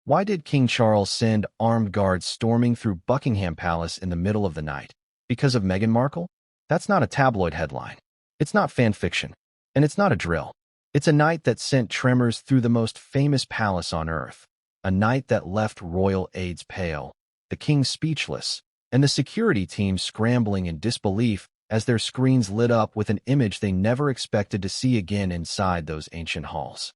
Why did King Charles send armed guards storming through Buckingham Palace in the middle of the night? Because of Meghan Markle? That's not a tabloid headline. It's not fan fiction. And it's not a drill. It's a night that sent tremors through the most famous palace on earth. A night that left royal aides pale, the king speechless, and the security team scrambling in disbelief as their screens lit up with an image they never expected to see again inside those ancient halls.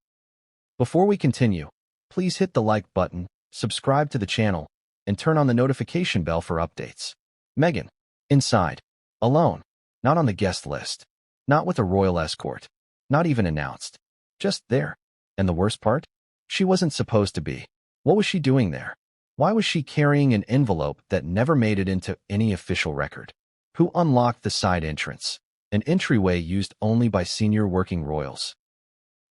Before we continue, please hit the like button, subscribe to the channel, and turn on the notification bell for updates. Meghan, inside, alone, not on the guest list, not with a royal escort, not even announced, just there. And the worst part? She wasn't supposed to be. What was she doing there? Why was she carrying an envelope that never made it into any official record? Who unlocked the side entrance, an entryway used only by senior working royals?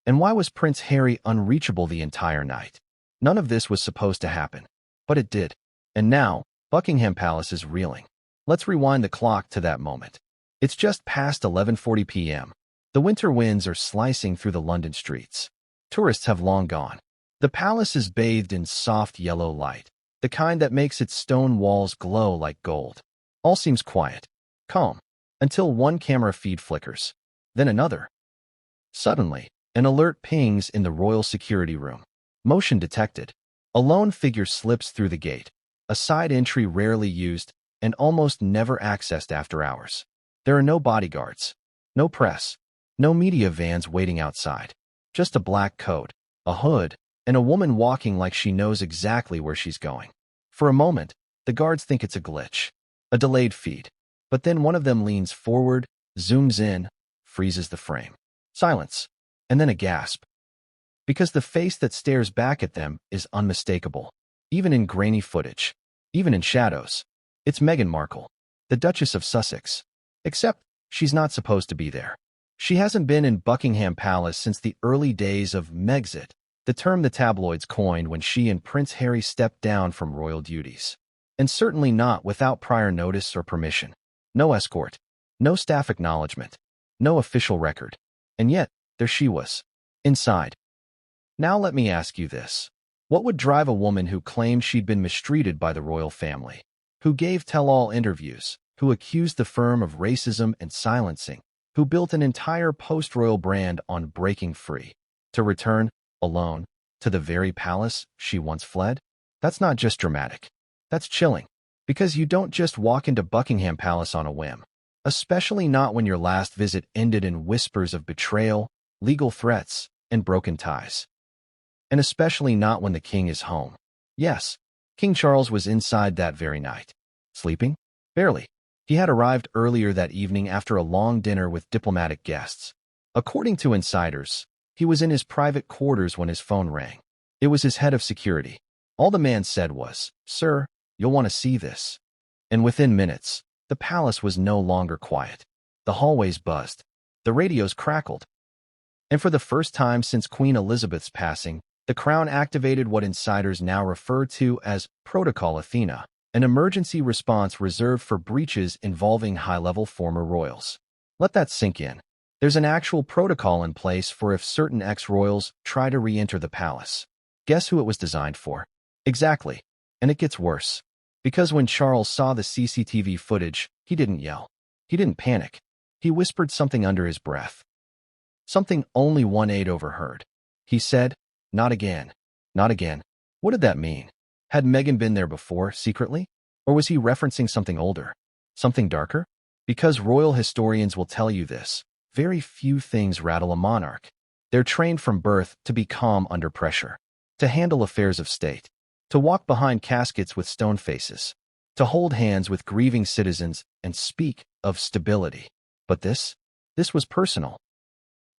And why was Prince Harry unreachable the entire night? None of this was supposed to happen, but it did. And now, Buckingham Palace is reeling. Let's rewind the clock to that moment. It's just past 11:40 p.m. The winter winds are slicing through the London streets. Tourists have long gone. The palace is bathed in soft yellow light, the kind that makes its stone walls glow like gold. All seems quiet, calm, until one camera feed flickers, then another. Suddenly, an alert pings in the royal security room. Motion detected. A lone figure slips through the gate, a side entry rarely used and almost never accessed after hours. There are no bodyguards, no press, no media vans waiting outside. Just a black coat, a hood, and a woman walking like she knows exactly where she's going. For a moment, the guards think it's a glitch, a delayed feed. But then one of them leans forward, zooms in, freezes the frame. Silence, and then a gasp. Because the face that stares back at them is unmistakable, even in grainy footage, even in shadows. It's Meghan Markle, the Duchess of Sussex. Except, she's not supposed to be there. She hasn't been in Buckingham Palace since the early days of Megxit, the term the tabloids coined when she and Prince Harry stepped down from royal duties. And certainly not without prior notice or permission. No escort, no staff acknowledgement, no official record. And yet, there she was, inside. Now let me ask you this. What would drive a woman who claimed she'd been mistreated by the royal family, who gave tell-all interviews, who accused the firm of racism and silencing, who built an entire post-royal brand on breaking free, to return, alone, to the very palace she once fled? That's not just dramatic. That's chilling. Because you don't just walk into Buckingham Palace on a whim. Especially not when your last visit ended in whispers of betrayal, legal threats, and broken ties. And especially not when the king is home. Yes, King Charles was inside that very night. Sleeping? Barely. He had arrived earlier that evening after a long dinner with diplomatic guests. According to insiders, he was in his private quarters when his phone rang. It was his head of security. All the man said was, "Sir, you'll want to see this." And within minutes, the palace was no longer quiet. The hallways buzzed. The radios crackled. And for the first time since Queen Elizabeth's passing, the Crown activated what insiders now refer to as Protocol Athena, an emergency response reserved for breaches involving high-level former royals. Let that sink in. There's an actual protocol in place for if certain ex-royals try to re-enter the palace. Guess who it was designed for? Exactly. And it gets worse. Because when Charles saw the CCTV footage, he didn't yell. He didn't panic. He whispered something under his breath. Something only one aide overheard. He said, "Not again. Not again." What did that mean? Had Meghan been there before, secretly? Or was he referencing something older? Something darker? Because royal historians will tell you this. Very few things rattle a monarch. They're trained from birth to be calm under pressure, to handle affairs of state, to walk behind caskets with stone faces, to hold hands with grieving citizens and speak of stability. But this was personal.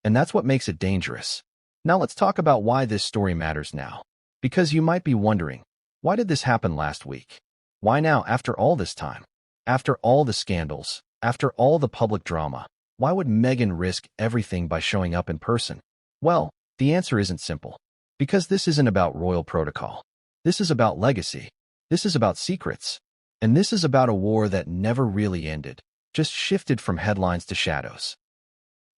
And that's what makes it dangerous. Now let's talk about why this story matters now. Because you might be wondering, why did this happen last week? Why now after all this time? After all the scandals, after all the public drama, why would Meghan risk everything by showing up in person? Well, the answer isn't simple. Because this isn't about royal protocol. This is about legacy. This is about secrets. And this is about a war that never really ended, just shifted from headlines to shadows.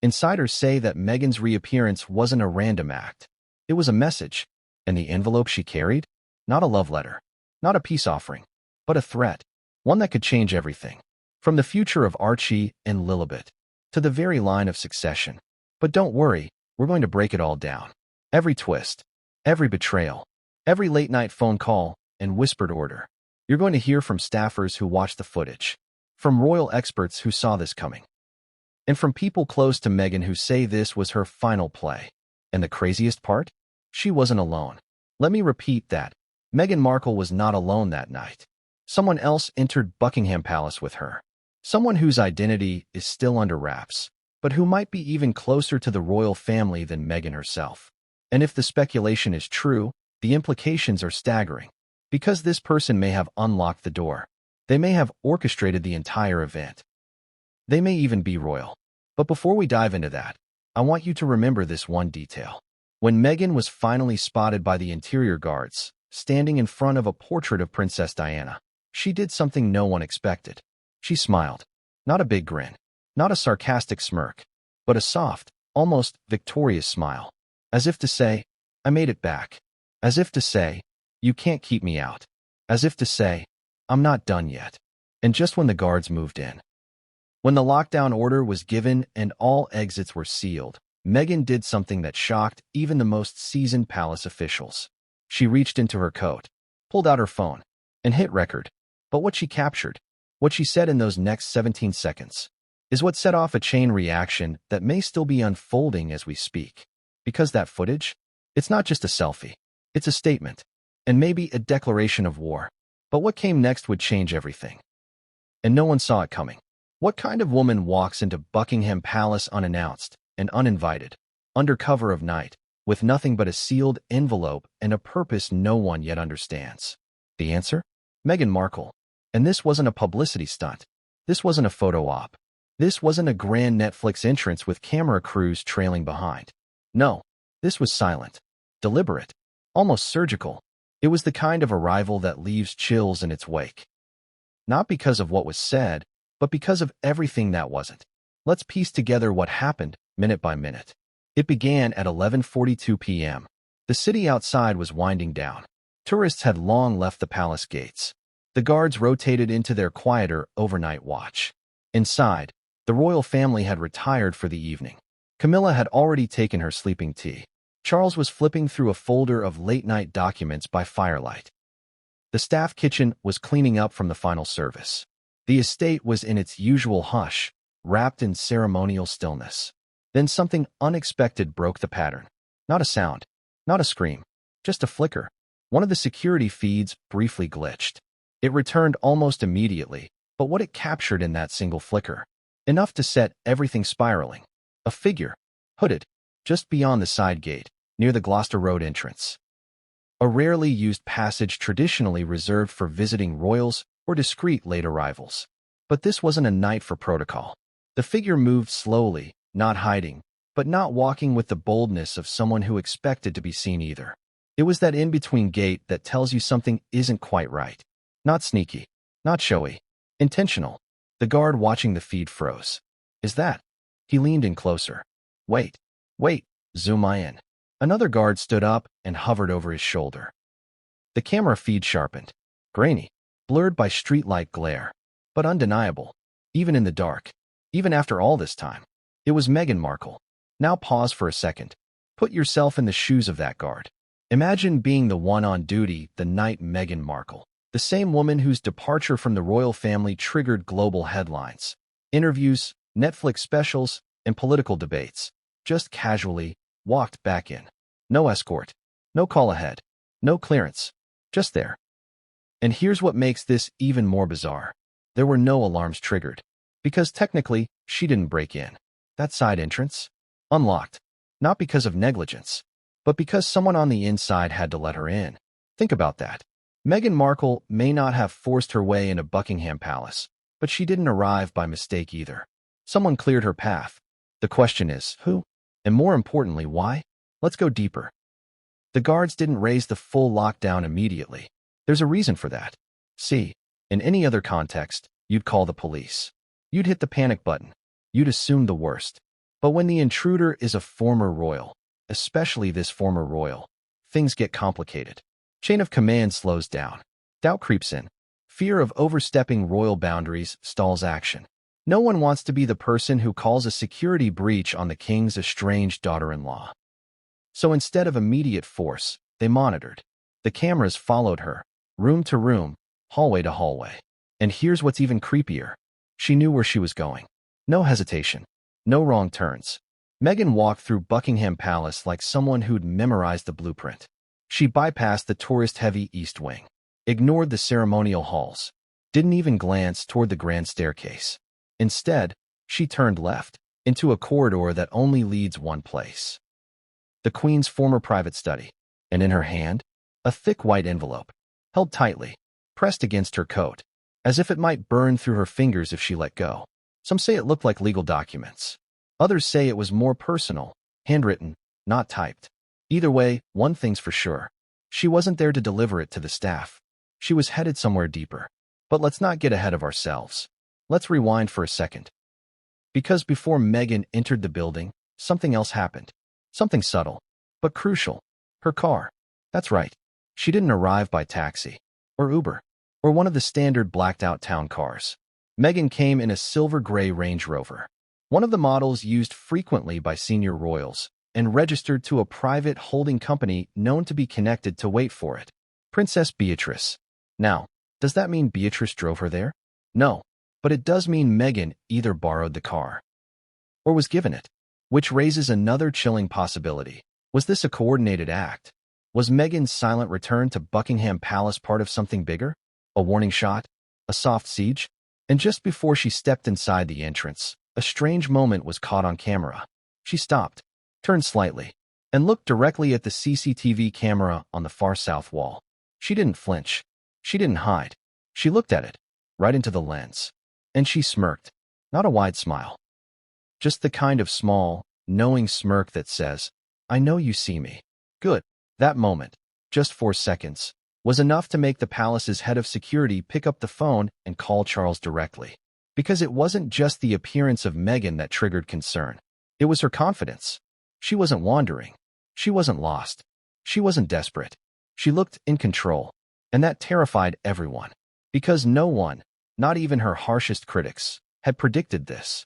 Insiders say that Meghan's reappearance wasn't a random act. It was a message. And the envelope she carried? Not a love letter, not a peace offering, but a threat, one that could change everything. From the future of Archie and Lilibet to the very line of succession. But don't worry, we're going to break it all down. Every twist, every betrayal, every late-night phone call and whispered order. You're going to hear from staffers who watched the footage, from royal experts who saw this coming, and from people close to Meghan who say this was her final play. And the craziest part? She wasn't alone. Let me repeat that. Meghan Markle was not alone that night. Someone else entered Buckingham Palace with her. Someone whose identity is still under wraps, but who might be even closer to the royal family than Meghan herself. And if the speculation is true, the implications are staggering. Because this person may have unlocked the door. They may have orchestrated the entire event. They may even be royal. But before we dive into that, I want you to remember this one detail. When Meghan was finally spotted by the interior guards, standing in front of a portrait of Princess Diana, she did something no one expected. She smiled. Not a big grin, not a sarcastic smirk, but a soft, almost victorious smile. As if to say, I made it back. As if to say, you can't keep me out. As if to say, I'm not done yet. And just when the guards moved in, when the lockdown order was given and all exits were sealed, Meghan did something that shocked even the most seasoned palace officials. She reached into her coat, pulled out her phone, and hit record. But what she captured, what she said in those next 17 seconds, is what set off a chain reaction that may still be unfolding as we speak. Because that footage, it's not just a selfie. It's a statement, and maybe a declaration of war. But what came next would change everything. And no one saw it coming. What kind of woman walks into Buckingham Palace unannounced and uninvited, under cover of night, with nothing but a sealed envelope and a purpose no one yet understands? The answer? Meghan Markle. And this wasn't a publicity stunt. This wasn't a photo op. This wasn't a grand Netflix entrance with camera crews trailing behind. No, this was silent, deliberate, almost surgical. It was the kind of arrival that leaves chills in its wake. Not because of what was said, but because of everything that wasn't. Let's piece together what happened, minute by minute. It began at 11:42 p.m. The city outside was winding down. Tourists had long left the palace gates. The guards rotated into their quieter overnight watch. Inside, the royal family had retired for the evening. Camilla had already taken her sleeping tea. Charles was flipping through a folder of late-night documents by firelight. The staff kitchen was cleaning up from the final service. The estate was in its usual hush, wrapped in ceremonial stillness. Then something unexpected broke the pattern. Not a sound, not a scream, just a flicker. One of the security feeds briefly glitched. It returned almost immediately, but what it captured in that single flicker? Enough to set everything spiraling. A figure, hooded, just beyond the side gate, near the Gloucester Road entrance. A rarely used passage traditionally reserved for visiting royals or discreet late arrivals. But this wasn't a night for protocol. The figure moved slowly, not hiding, but not walking with the boldness of someone who expected to be seen either. It was that in-between gait that tells you something isn't quite right. Not sneaky, not showy, intentional. The guard watching the feed froze. Is that? He leaned in closer. Wait, zoom in. Another guard stood up and hovered over his shoulder. The camera feed sharpened. Grainy, blurred by streetlight glare, but undeniable, even in the dark, even after all this time. It was Meghan Markle. Now pause for a second. Put yourself in the shoes of that guard. Imagine being the one on duty the night Meghan Markle, the same woman whose departure from the royal family triggered global headlines, interviews, Netflix specials, and political debates, just casually walked back in. No escort, no call ahead, no clearance, just there. And here's what makes this even more bizarre. There were no alarms triggered, because technically, she didn't break in. That side entrance? Unlocked. Not because of negligence, but because someone on the inside had to let her in. Think about that. Meghan Markle may not have forced her way into Buckingham Palace, but she didn't arrive by mistake either. Someone cleared her path. The question is, who? And more importantly, why? Let's go deeper. The guards didn't raise the full lockdown immediately. There's a reason for that. See, in any other context, you'd call the police. You'd hit the panic button. You'd assume the worst. But when the intruder is a former royal, especially this former royal, things get complicated. Chain of command slows down. Doubt creeps in. Fear of overstepping royal boundaries stalls action. No one wants to be the person who calls a security breach on the king's estranged daughter-in-law. So instead of immediate force, they monitored. The cameras followed her, room to room, hallway to hallway. And here's what's even creepier. She knew where she was going. No hesitation. No wrong turns. Meghan walked through Buckingham Palace like someone who'd memorized the blueprint. She bypassed the tourist-heavy East Wing, ignored the ceremonial halls, didn't even glance toward the grand staircase. Instead, she turned left, into a corridor that only leads one place. The Queen's former private study, and in her hand, a thick white envelope, held tightly, pressed against her coat, as if it might burn through her fingers if she let go. Some say it looked like legal documents. Others say it was more personal, handwritten, not typed. Either way, one thing's for sure. She wasn't there to deliver it to the staff. She was headed somewhere deeper. But let's not get ahead of ourselves. Let's rewind for a second. Because before Meghan entered the building, something else happened. Something subtle, but crucial. Her car. That's right. She didn't arrive by taxi, or Uber, or one of the standard blacked-out town cars. Meghan came in a silver-gray Range Rover, one of the models used frequently by senior royals, and registered to a private holding company known to be connected to, wait for it, Princess Beatrice. Now, does that mean Beatrice drove her there? No, but it does mean Meghan either borrowed the car or was given it, which raises another chilling possibility. Was this a coordinated act? Was Meghan's silent return to Buckingham Palace part of something bigger? A warning shot? A soft siege? And just before she stepped inside the entrance, a strange moment was caught on camera. She stopped, turned slightly, and looked directly at the CCTV camera on the far south wall. She didn't flinch. She didn't hide. She looked at it, right into the lens. And she smirked. Not a wide smile. Just the kind of small, knowing smirk that says, I know you see me. Good. That moment, just 4 seconds, was enough to make the palace's head of security pick up the phone and call Charles directly. Because it wasn't just the appearance of Meghan that triggered concern. It was her confidence. She wasn't wandering. She wasn't lost. She wasn't desperate. She looked in control. And that terrified everyone. Because no one, not even her harshest critics, had predicted this.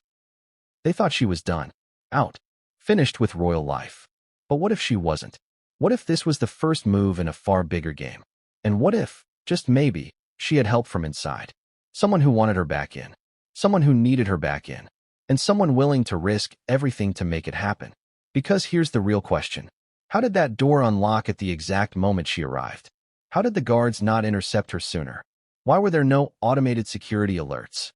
They thought she was done. Out. Finished with royal life. But what if she wasn't? What if this was the first move in a far bigger game? And what if, just maybe, she had help from inside? Someone who wanted her back in. Someone who needed her back in. And someone willing to risk everything to make it happen. Because here's the real question. How did that door unlock at the exact moment she arrived? How did the guards not intercept her sooner? Why were there no automated security alerts?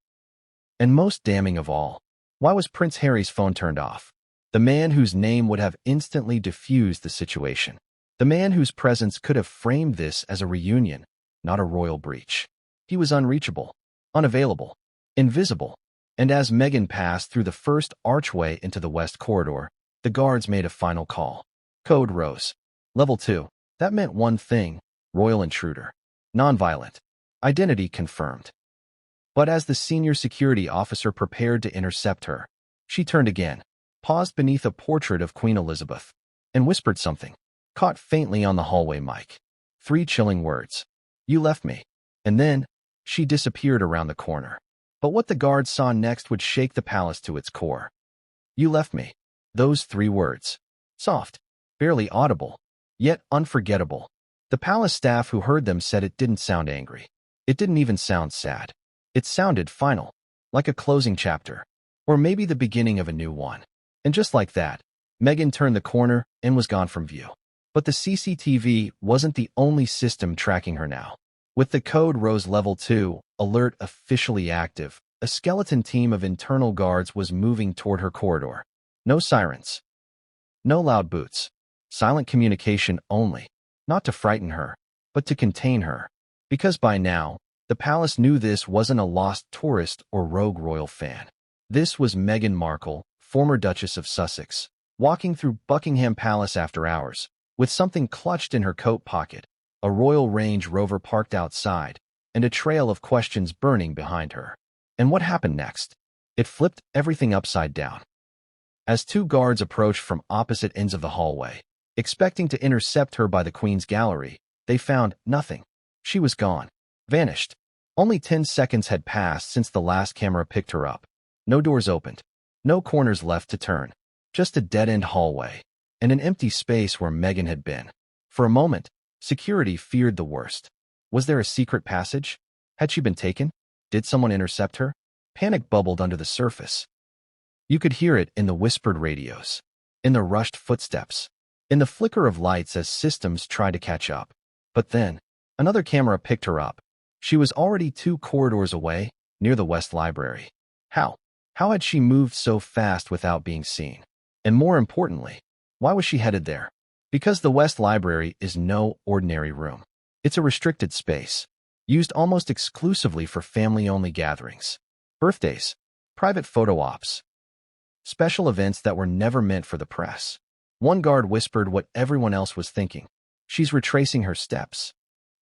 And most damning of all, why was Prince Harry's phone turned off? The man whose name would have instantly diffused the situation. The man whose presence could have framed this as a reunion, not a royal breach. He was unreachable, unavailable, invisible. And as Meghan passed through the first archway into the west corridor, the guards made a final call. Code rose. Level 2. That meant one thing. Royal intruder. Nonviolent. Identity confirmed. But as the senior security officer prepared to intercept her, she turned again, paused beneath a portrait of Queen Elizabeth, and whispered something, caught faintly on the hallway mic. 3 chilling words. You left me. And then, she disappeared around the corner. But what the guards saw next would shake the palace to its core. You left me. Those 3 words. Soft, barely audible, yet unforgettable. The palace staff who heard them said it didn't sound angry. It didn't even sound sad. It sounded final, like a closing chapter, or maybe the beginning of a new one. And just like that, Meghan turned the corner and was gone from view. But the CCTV wasn't the only system tracking her now. With the code rose level 2, alert officially active, a skeleton team of internal guards was moving toward her corridor. No sirens. No loud boots. Silent communication only. Not to frighten her, but to contain her. Because by now, the palace knew this wasn't a lost tourist or rogue royal fan. This was Meghan Markle, former Duchess of Sussex, walking through Buckingham Palace after hours, with something clutched in her coat pocket, a Royal Range Rover parked outside, and a trail of questions burning behind her. And what happened next? It flipped everything upside down. As 2 guards approached from opposite ends of the hallway, expecting to intercept her by the Queen's gallery, They found nothing. She was gone. Vanished. Only 10 seconds had passed since the last camera picked her up. No doors opened. No corners left to turn. Just a dead-end hallway. And an empty space where Meghan had been. For a moment, security feared the worst. Was there a secret passage? Had she been taken? Did someone intercept her? Panic bubbled under the surface. You could hear it in the whispered radios, in the rushed footsteps, in the flicker of lights as systems tried to catch up. But then, another camera picked her up. She was already 2 corridors away, near the West Library. How? How had she moved so fast without being seen? And more importantly, why was she headed there? Because the West Library is no ordinary room. It's a restricted space, used almost exclusively for family-only gatherings, birthdays, private photo ops, special events that were never meant for the press. One guard whispered what everyone else was thinking. She's retracing her steps.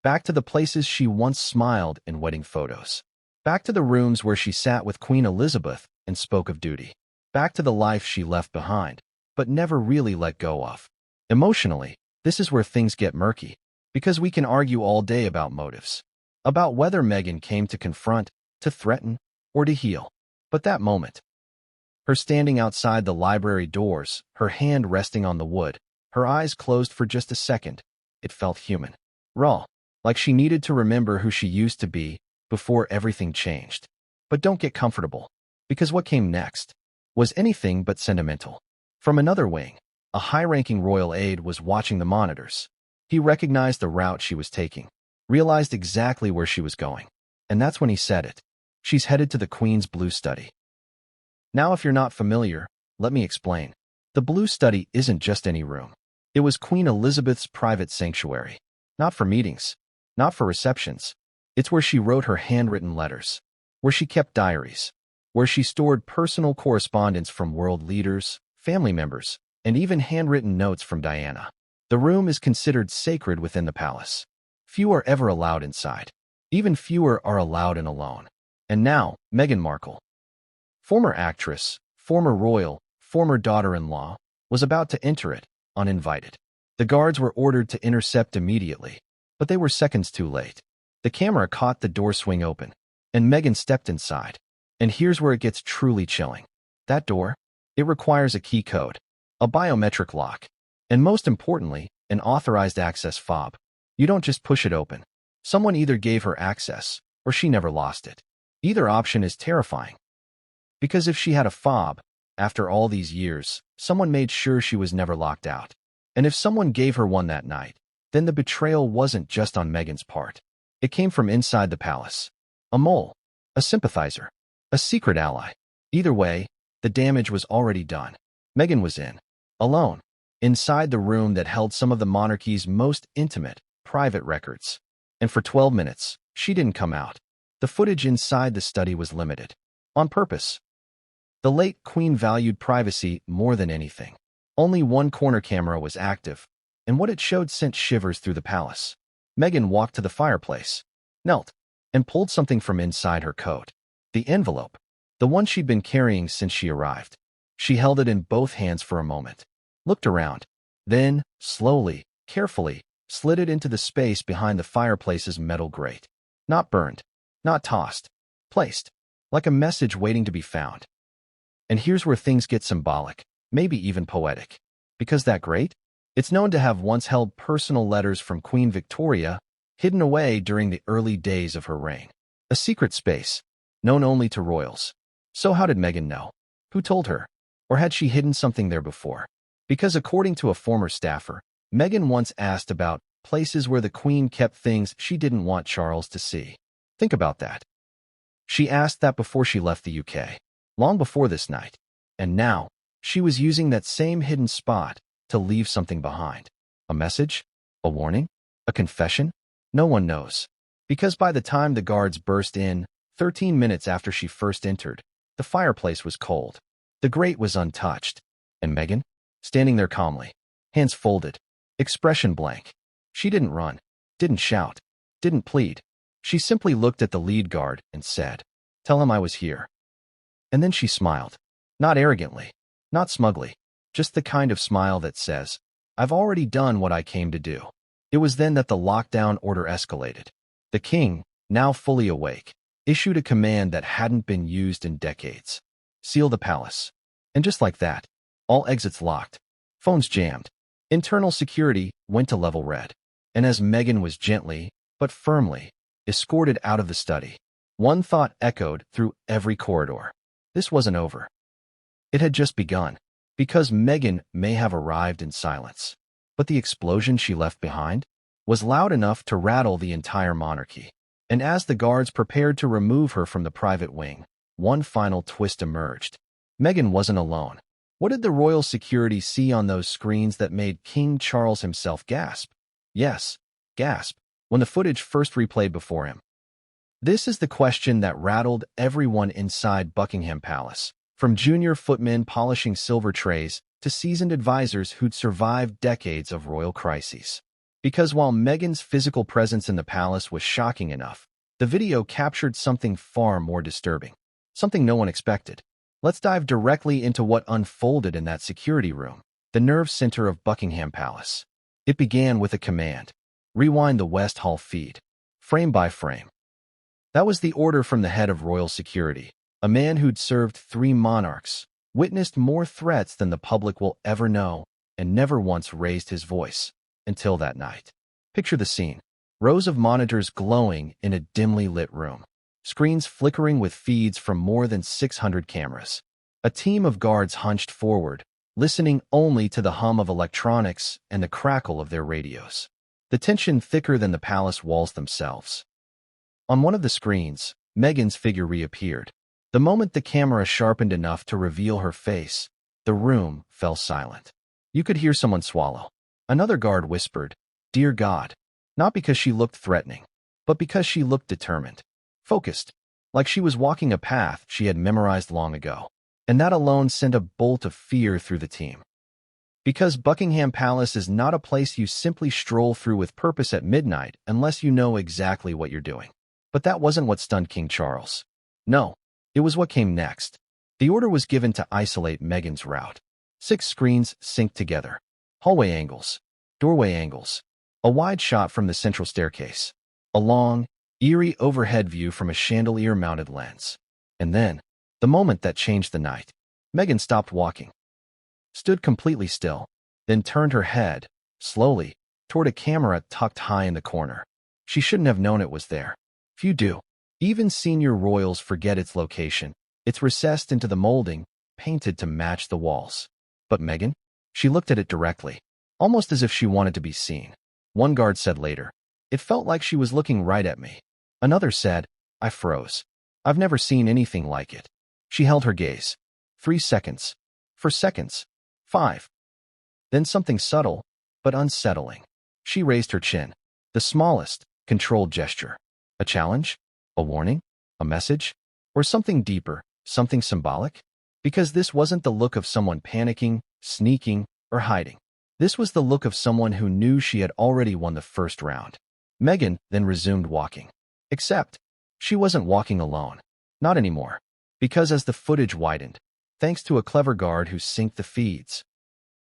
Back to the places she once smiled in wedding photos. Back to the rooms where she sat with Queen Elizabeth and spoke of duty. Back to the life she left behind, but never really let go of. Emotionally, this is where things get murky, because we can argue all day about motives, about whether Meghan came to confront, to threaten, or to heal. But that moment, her standing outside the library doors, her hand resting on the wood, her eyes closed for just a second, it felt human. Raw, like she needed to remember who she used to be before everything changed. But don't get comfortable, because what came next was anything but sentimental. From another wing, a high-ranking royal aide was watching the monitors. He recognized the route she was taking, realized exactly where she was going. And that's when he said it. She's headed to the Queen's Blue Study. Now, if you're not familiar, let me explain. The Blue Study isn't just any room. It was Queen Elizabeth's private sanctuary. Not for meetings, not for receptions. It's where she wrote her handwritten letters, where she kept diaries, where she stored personal correspondence from world leaders, family members, and even handwritten notes from Diana. The room is considered sacred within the palace. Few are ever allowed inside. Even fewer are allowed in alone. And now, Meghan Markle, former actress, former royal, former daughter-in-law, was about to enter it, uninvited. The guards were ordered to intercept immediately, but they were seconds too late. The camera caught the door swing open, and Meghan stepped inside. And here's where it gets truly chilling. That door, it requires a key code, a biometric lock, and most importantly, an authorized access fob. You don't just push it open. Someone either gave her access, or she never lost it. Either option is terrifying. Because if she had a fob, after all these years, someone made sure she was never locked out. And if someone gave her one that night, then the betrayal wasn't just on Meghan's part. It came from inside the palace. A mole, a sympathizer, a secret ally. Either way, the damage was already done. Meghan was in, alone, inside the room that held some of the monarchy's most intimate, private records. And for 12 minutes, she didn't come out. The footage inside the study was limited. On purpose. The late Queen valued privacy more than anything. Only one corner camera was active, and what it showed sent shivers through the palace. Meghan walked to the fireplace, knelt, and pulled something from inside her coat. The envelope, the one she'd been carrying since she arrived. She held it in both hands for a moment, looked around, then, slowly, carefully, slid it into the space behind the fireplace's metal grate. Not burned, not tossed, placed, like a message waiting to be found. And here's where things get symbolic, maybe even poetic. Because that grate? It's known to have once held personal letters from Queen Victoria, hidden away during the early days of her reign. A secret space, known only to royals. So how did Meghan know? Who told her? Or had she hidden something there before? Because according to a former staffer, Meghan once asked about places where the Queen kept things she didn't want Charles to see. Think about that. She asked that before she left the UK, long before this night. And now, she was using that same hidden spot to leave something behind. A message? A warning? A confession? No one knows. Because by the time the guards burst in, 13 minutes after she first entered, the fireplace was cold. The grate was untouched. And Meghan? Standing there calmly, hands folded, expression blank. She didn't run, didn't shout, didn't plead. She simply looked at the lead guard and said, "Tell him I was here." And then she smiled. Not arrogantly, not smugly, just the kind of smile that says, "I've already done what I came to do." It was then that the lockdown order escalated. The king, now fully awake, issued a command that hadn't been used in decades. Seal the palace. And just like that, all exits locked, phones jammed. Internal security went to level red. And as Meghan was gently, but firmly, escorted out of the study, one thought echoed through every corridor. This wasn't over. It had just begun, because Meghan may have arrived in silence. But the explosion she left behind was loud enough to rattle the entire monarchy. And as the guards prepared to remove her from the private wing, one final twist emerged. Meghan wasn't alone. What did the royal security see on those screens that made King Charles himself gasp? Yes, gasp, when the footage first replayed before him. This is the question that rattled everyone inside Buckingham Palace, from junior footmen polishing silver trays to seasoned advisors who'd survived decades of royal crises. Because while Meghan's physical presence in the palace was shocking enough, the video captured something far more disturbing, something no one expected. Let's dive directly into what unfolded in that security room, the nerve center of Buckingham Palace. It began with a command. Rewind the West Hall feed, frame by frame. That was the order from the head of royal security, a man who'd served 3 monarchs, witnessed more threats than the public will ever know, and never once raised his voice, until that night. Picture the scene. Rows of monitors glowing in a dimly lit room. Screens flickering with feeds from more than 600 cameras. A team of guards hunched forward, listening only to the hum of electronics and the crackle of their radios. The tension thicker than the palace walls themselves. On one of the screens, Meghan's figure reappeared. The moment the camera sharpened enough to reveal her face, the room fell silent. You could hear someone swallow. Another guard whispered, "Dear God," not because she looked threatening, but because she looked determined, focused, like she was walking a path she had memorized long ago. And that alone sent a bolt of fear through the team. Because Buckingham Palace is not a place you simply stroll through with purpose at midnight unless you know exactly what you're doing. But that wasn't what stunned King Charles. No, it was what came next. The order was given to isolate Meghan's route. 6 screens synced together. Hallway angles, doorway angles, a wide shot from the central staircase, a long, eerie overhead view from a chandelier-mounted lens. And then, the moment that changed the night, Meghan stopped walking, stood completely still, then turned her head, slowly, toward a camera tucked high in the corner. She shouldn't have known it was there. Few do. Even senior royals forget its location. It's recessed into the molding, painted to match the walls. But Meghan? She looked at it directly, almost as if she wanted to be seen. One guard said later, "It felt like she was looking right at me." Another said, "I froze. I've never seen anything like it." She held her gaze. 3 seconds. 4 seconds. 5. Then something subtle, but unsettling. She raised her chin. The smallest, controlled gesture. A challenge? A warning? A message? Or something deeper, something symbolic? Because this wasn't the look of someone panicking, sneaking, or hiding. This was the look of someone who knew she had already won the first round. Meghan then resumed walking. Except, she wasn't walking alone. Not anymore. Because as the footage widened, thanks to a clever guard who synced the feeds,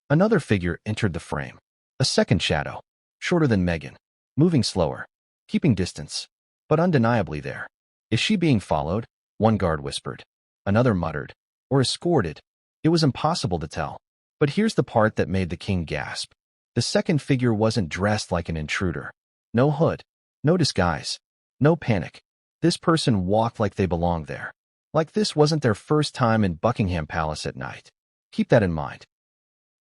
another figure entered the frame. A second shadow, shorter than Meghan, moving slower, keeping distance, but undeniably there. "Is she being followed?" one guard whispered. Another muttered, "Or escorted?" It was impossible to tell. But here's the part that made the king gasp. The second figure wasn't dressed like an intruder. No hood, no disguise, no panic. This person walked like they belonged there. Like this wasn't their first time in Buckingham Palace at night. Keep that in mind.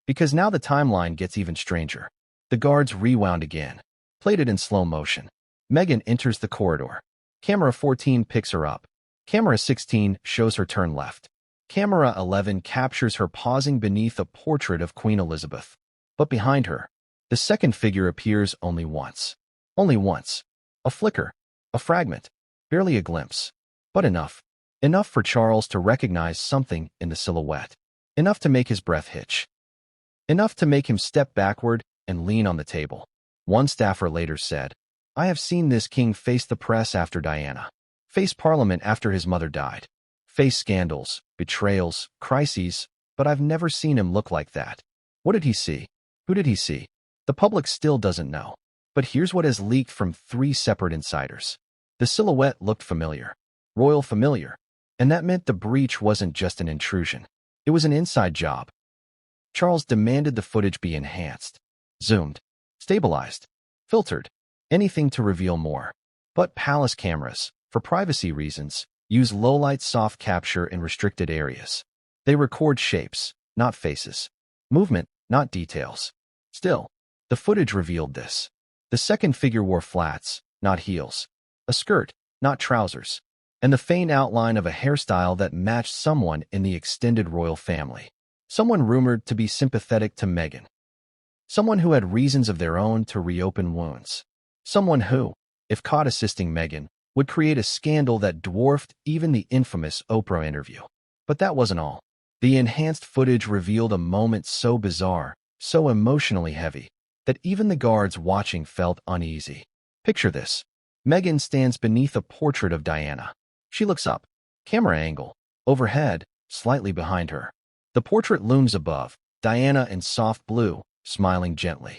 Because now the timeline gets even stranger. The guards rewound again, played it in slow motion. Meghan enters the corridor. Camera 14 picks her up. Camera 16 shows her turn left. Camera 11 captures her pausing beneath a portrait of Queen Elizabeth. But behind her, the second figure appears only once. Only once. A flicker. A fragment. Barely a glimpse. But enough. Enough for Charles to recognize something in the silhouette. Enough to make his breath hitch. Enough to make him step backward and lean on the table. One staffer later said, "I have seen this king face the press after Diana, face Parliament after his mother died, face scandals, betrayals, crises, but I've never seen him look like that." What did he see? Who did he see? The public still doesn't know. But here's what has leaked from 3 separate insiders. The silhouette looked familiar, royal familiar, and that meant the breach wasn't just an intrusion. It was an inside job. Charles demanded the footage be enhanced, zoomed, stabilized, filtered, anything to reveal more. But palace cameras, for privacy reasons, use low-light soft capture in restricted areas. They record shapes, not faces. Movement, not details. Still, the footage revealed this. The second figure wore flats, not heels. A skirt, not trousers. And the faint outline of a hairstyle that matched someone in the extended royal family. Someone rumored to be sympathetic to Meghan. Someone who had reasons of their own to reopen wounds. Someone who, if caught assisting Meghan, would create a scandal that dwarfed even the infamous Oprah interview. But that wasn't all. The enhanced footage revealed a moment so bizarre, so emotionally heavy, that even the guards watching felt uneasy. Picture this. Meghan stands beneath a portrait of Diana. She looks up, camera angle, overhead, slightly behind her. The portrait looms above, Diana in soft blue, smiling gently.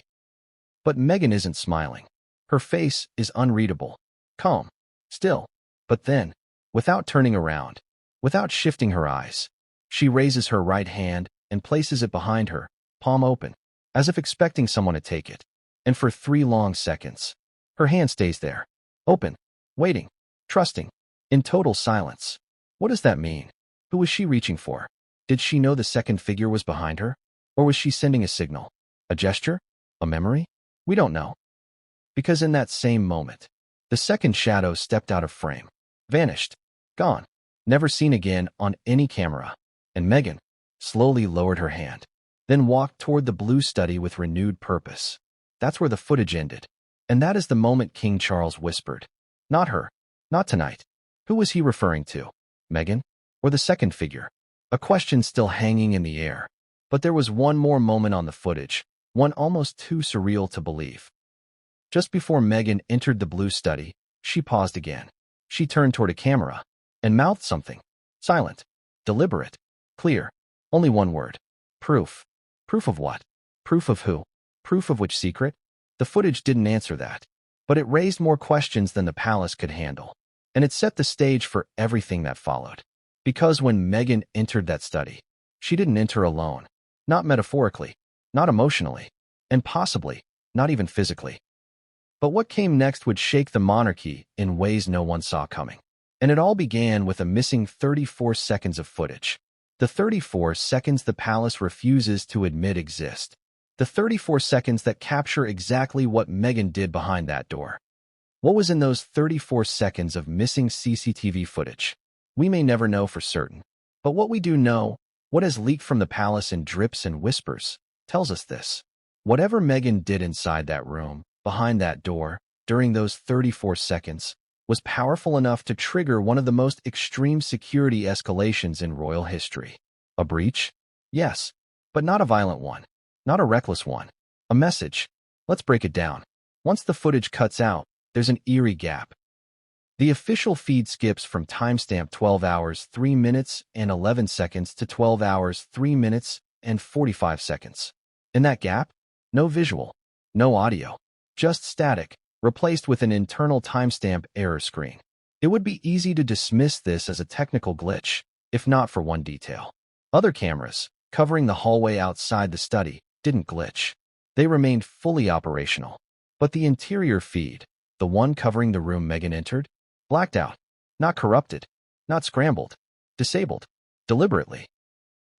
But Meghan isn't smiling. Her face is unreadable, calm, still. But then, without turning around, without shifting her eyes, she raises her right hand and places it behind her, palm open, as if expecting someone to take it. And for 3 long seconds, her hand stays there, open, waiting, trusting, in total silence. What does that mean? Who was she reaching for? Did she know the second figure was behind her? Or was she sending a signal? A gesture? A memory? We don't know. Because in that same moment, the second shadow stepped out of frame, vanished, gone, never seen again on any camera. And Meghan slowly lowered her hand, then walked toward the blue study with renewed purpose. That's where the footage ended. And that is the moment King Charles whispered. Not her. Not tonight. Who was he referring to? Meghan? Or the second figure? A question still hanging in the air. But there was one more moment on the footage, one almost too surreal to believe. Just before Meghan entered the blue study, she paused again. She turned toward a camera and mouthed something. Silent, deliberate, clear. Only one word. Proof. Proof of what? Proof of who? Proof of which secret? The footage didn't answer that. But it raised more questions than the palace could handle. And it set the stage for everything that followed. Because when Meghan entered that study, she didn't enter alone. Not metaphorically, not emotionally, and possibly not even physically. But what came next would shake the monarchy in ways no one saw coming. And it all began with a missing 34 seconds of footage. The 34 seconds the palace refuses to admit exist. The 34 seconds that capture exactly what Meghan did behind that door. What was in those 34 seconds of missing CCTV footage? We may never know for certain. But what we do know, what has leaked from the palace in drips and whispers, tells us this. Whatever Meghan did inside that room, behind that door, during those 34 seconds, was powerful enough to trigger one of the most extreme security escalations in royal history. A breach? Yes, but not a violent one. Not a reckless one. A message. Let's break it down. Once the footage cuts out, there's an eerie gap. The official feed skips from timestamp 12 hours, 3 minutes, and 11 seconds to 12 hours, 3 minutes, and 45 seconds. In that gap, no visual, no audio, just static, replaced with an internal timestamp error screen. It would be easy to dismiss this as a technical glitch, if not for one detail. Other cameras, covering the hallway outside the study, didn't glitch. They remained fully operational. But the interior feed, the one covering the room Meghan entered, blacked out, not corrupted, not scrambled, disabled, deliberately.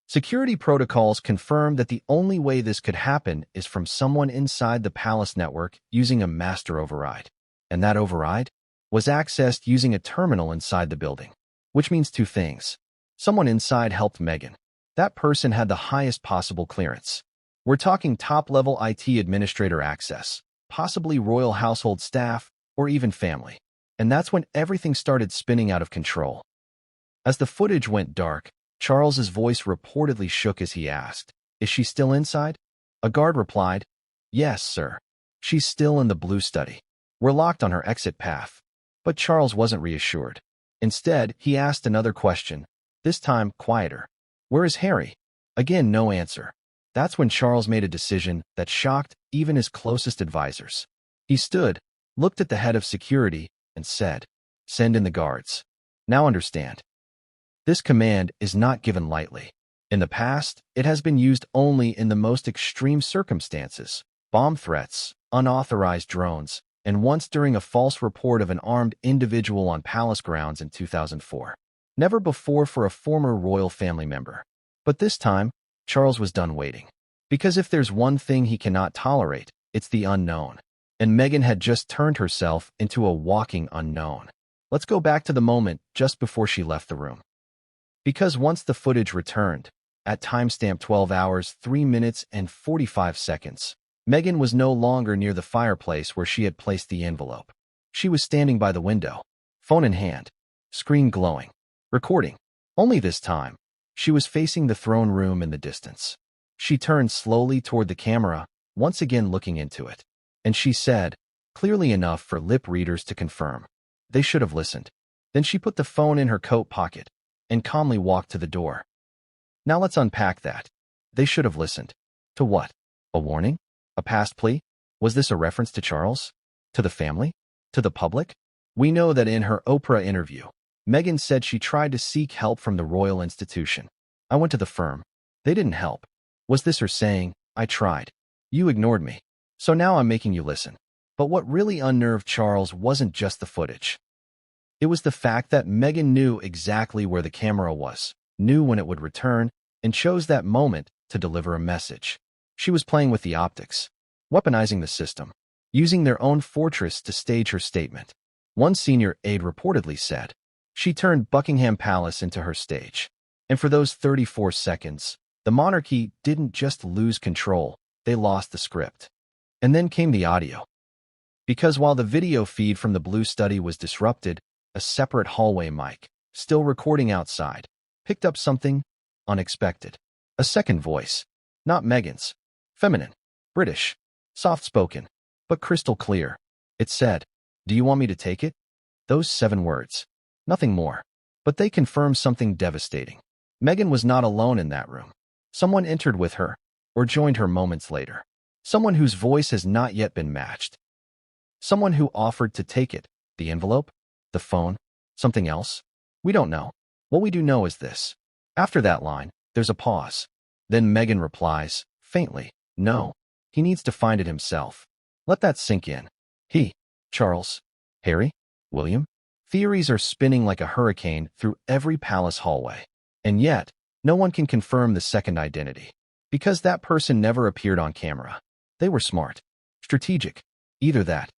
Security protocols confirm that the only way this could happen is from someone inside the palace network using a master override. And that override was accessed using a terminal inside the building. Which means 2 things. Someone inside helped Meghan. That person had the highest possible clearance. We're talking top-level IT administrator access, possibly royal household staff, or even family. And that's when everything started spinning out of control. As the footage went dark, Charles's voice reportedly shook as he asked, "Is she still inside?" A guard replied, "Yes, sir. She's still in the blue study. We're locked on her exit path." But Charles wasn't reassured. Instead, he asked another question, this time quieter. "Where is Harry?" Again, no answer. That's when Charles made a decision that shocked even his closest advisors. He stood, looked at the head of security, and said, "Send in the guards." Now understand. This command is not given lightly. In the past, it has been used only in the most extreme circumstances: bomb threats, unauthorized drones, and once during a false report of an armed individual on palace grounds in 2004. Never before for a former royal family member. But this time, Charles was done waiting. Because if there's one thing he cannot tolerate, it's the unknown. And Meghan had just turned herself into a walking unknown. Let's go back to the moment just before she left the room. Because once the footage returned, at timestamp 12 hours, 3 minutes, and 45 seconds, Meghan was no longer near the fireplace where she had placed the envelope. She was standing by the window, phone in hand, screen glowing, recording. Only this time, she was facing the throne room in the distance. She turned slowly toward the camera, once again looking into it. And she said, clearly enough for lip readers to confirm, "They should have listened." Then she put the phone in her coat pocket and calmly walked to the door. Now let's unpack that. They should have listened. To what? A warning? A past plea? Was this a reference to Charles? To the family? To the public? We know that in her Oprah interview, Meghan said she tried to seek help from the royal institution. "I went to the firm. They didn't help." Was this her saying, "I tried. You ignored me. So now I'm making you listen"? But what really unnerved Charles wasn't just the footage. It was the fact that Meghan knew exactly where the camera was, knew when it would return, and chose that moment to deliver a message. She was playing with the optics, weaponizing the system, using their own fortress to stage her statement. One senior aide reportedly said, "She turned Buckingham Palace into her stage." And for those 34 seconds, the monarchy didn't just lose control, they lost the script. And then came the audio. Because while the video feed from the Blue Study was disrupted, a separate hallway mic, still recording outside, picked up something unexpected. A second voice, not Meghan's, feminine, British, soft-spoken, but crystal clear. It said, "Do you want me to take it?" Those 7 words. Nothing more. But they confirmed something devastating. Meghan was not alone in that room. Someone entered with her, or joined her moments later. Someone whose voice has not yet been matched. Someone who offered to take it, the envelope, the phone, something else. We don't know. What we do know is this. After that line, there's a pause. Then Meghan replies, faintly, "No, he needs to find it himself." Let that sink in. He, Charles, Harry, William? Theories are spinning like a hurricane through every palace hallway. And yet, no one can confirm the second identity. Because that person never appeared on camera. They were smart, strategic, either that,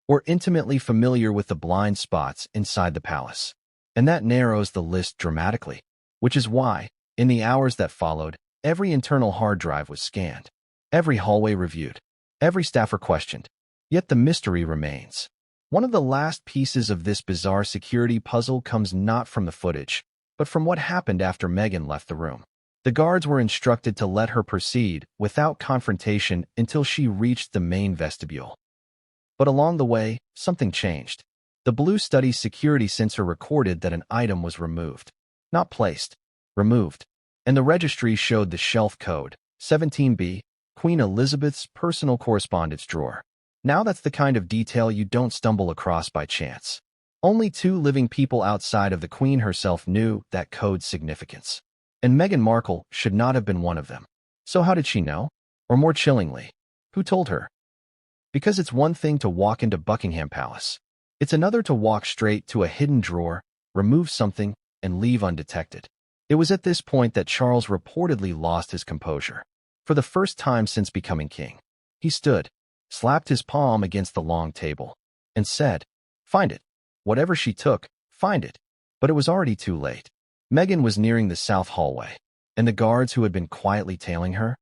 or intimately familiar with the blind spots inside the palace. And that narrows the list dramatically, which is why, in the hours that followed, every internal hard drive was scanned, every hallway reviewed, every staffer questioned. Yet the mystery remains. One of the last pieces of this bizarre security puzzle comes not from the footage, but from what happened after Meghan left the room. The guards were instructed to let her proceed without confrontation until she reached the main vestibule. But along the way, something changed. The Blue Study's security sensor recorded that an item was removed. Not placed, removed. And the registry showed the shelf code, 17B, Queen Elizabeth's personal correspondence drawer. Now that's the kind of detail you don't stumble across by chance. Only 2 living people outside of the Queen herself knew that code's significance. And Meghan Markle should not have been one of them. So how did she know? Or more chillingly, who told her? Because it's one thing to walk into Buckingham Palace. It's another to walk straight to a hidden drawer, remove something, and leave undetected. It was at this point that Charles reportedly lost his composure. For the first time since becoming king, he stood, slapped his palm against the long table, and said, "Find it. Whatever she took, find it." But it was already too late. Meghan was nearing the south hallway, and the guards who had been quietly tailing her,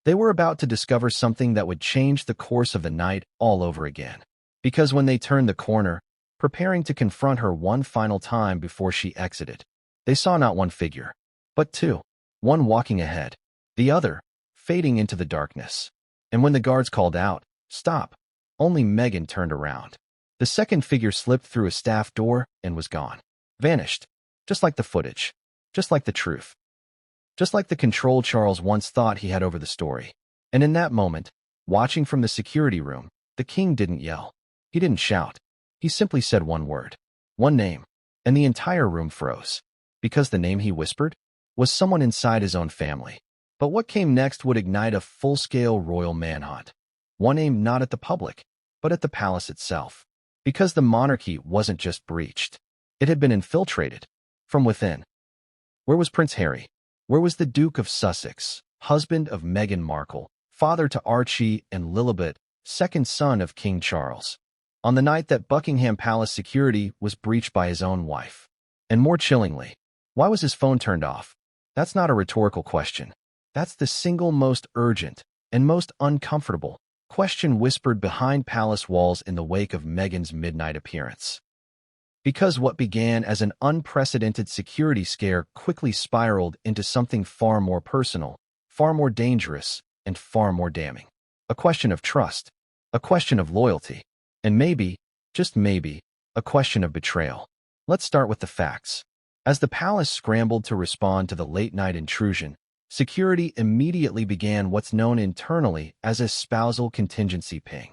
they were about to discover something that would change the course of the night all over again. Because when they turned the corner, preparing to confront her one final time before she exited, they saw not one figure, but 2, one walking ahead, the other fading into the darkness. And when the guards called out, "Stop," only Meghan turned around. The second figure slipped through a staff door and was gone. Vanished. Just like the footage. Just like the truth. Just like the control Charles once thought he had over the story. And in that moment, watching from the security room, The king didn't yell. He didn't shout. He simply said one word, one name, and the entire room froze. Because the name he whispered was someone inside his own family. But what came next would ignite a full-scale royal manhunt. One aimed not at the public, but at the palace itself. Because the monarchy wasn't just breached. It had been infiltrated from within. Where was Prince Harry? Where was the Duke of Sussex, husband of Meghan Markle, father to Archie and Lilibet, second son of King Charles? On the night that Buckingham Palace security was breached by his own wife. And more chillingly, why was his phone turned off? That's not a rhetorical question. That's the single most urgent and most uncomfortable question whispered behind palace walls in the wake of Meghan's midnight appearance. Because what began as an unprecedented security scare quickly spiraled into something far more personal, far more dangerous, and far more damning. A question of trust, a question of loyalty, and maybe, just maybe, a question of betrayal. Let's start with the facts. As the palace scrambled to respond to the late-night intrusion, security immediately began what's known internally as a spousal contingency ping.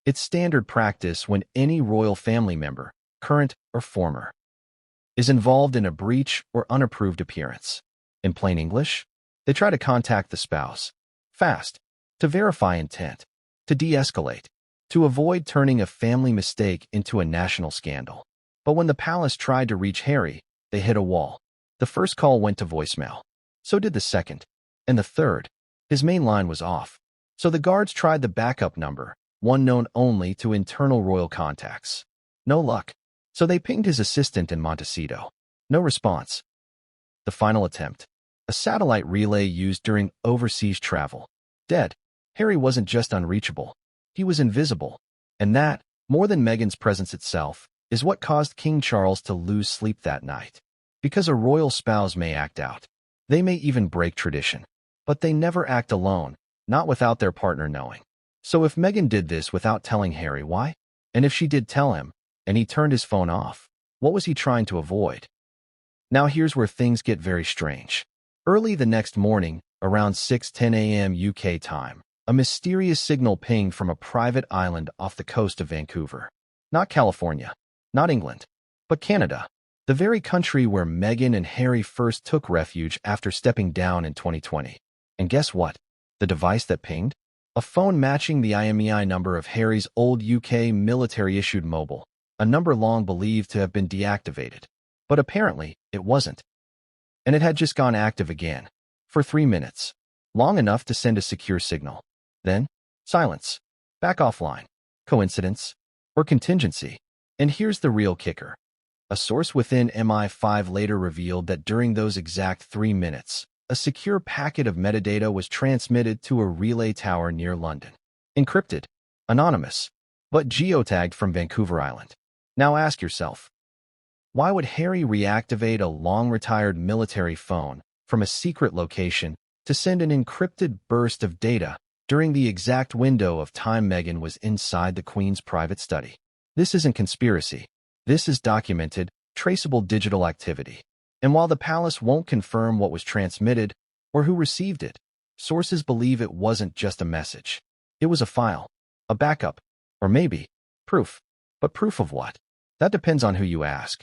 It's standard practice when any royal family member, current or former, is involved in a breach or unapproved appearance. In plain English, they try to contact the spouse, fast, to verify intent, to de-escalate, to avoid turning a family mistake into a national scandal. But when the palace tried to reach Harry, they hit a wall. The first call went to voicemail. So did the second. And the third. His main line was off. So the guards tried the backup number, one known only to internal royal contacts. No luck. So they pinged his assistant in Montecito. No response. The final attempt. A satellite relay used during overseas travel. Dead. Harry wasn't just unreachable. He was invisible. And that, more than Meghan's presence itself, is what caused King Charles to lose sleep that night. Because a royal spouse may act out. They may even break tradition. But they never act alone, not without their partner knowing. So if Meghan did this without telling Harry, why? And if she did tell him, and he turned his phone off, what was he trying to avoid? Now here's where things get very strange. Early the next morning, around 6:10 a.m. UK time, a mysterious signal pinged from a private island off the coast of Vancouver. Not California, not England, but Canada, the very country where Meghan and Harry first took refuge after stepping down in 2020. And guess what? The device that pinged? A phone matching the IMEI number of Harry's old UK military-issued mobile, a number long believed to have been deactivated. But apparently, it wasn't. And it had just gone active again, for 3 minutes, long enough to send a secure signal. Then, silence. Back offline. Coincidence? Or contingency? And here's the real kicker. A source within MI5 later revealed that during those exact 3 minutes, a secure packet of metadata was transmitted to a relay tower near London. Encrypted, anonymous, but geotagged from Vancouver Island. Now ask yourself, why would Harry reactivate a long-retired military phone from a secret location to send an encrypted burst of data during the exact window of time Meghan was inside the Queen's private study? This isn't conspiracy. This is documented, traceable digital activity. And while the palace won't confirm what was transmitted or who received it, sources believe it wasn't just a message. It was a file, a backup, or maybe proof. But proof of what? That depends on who you ask.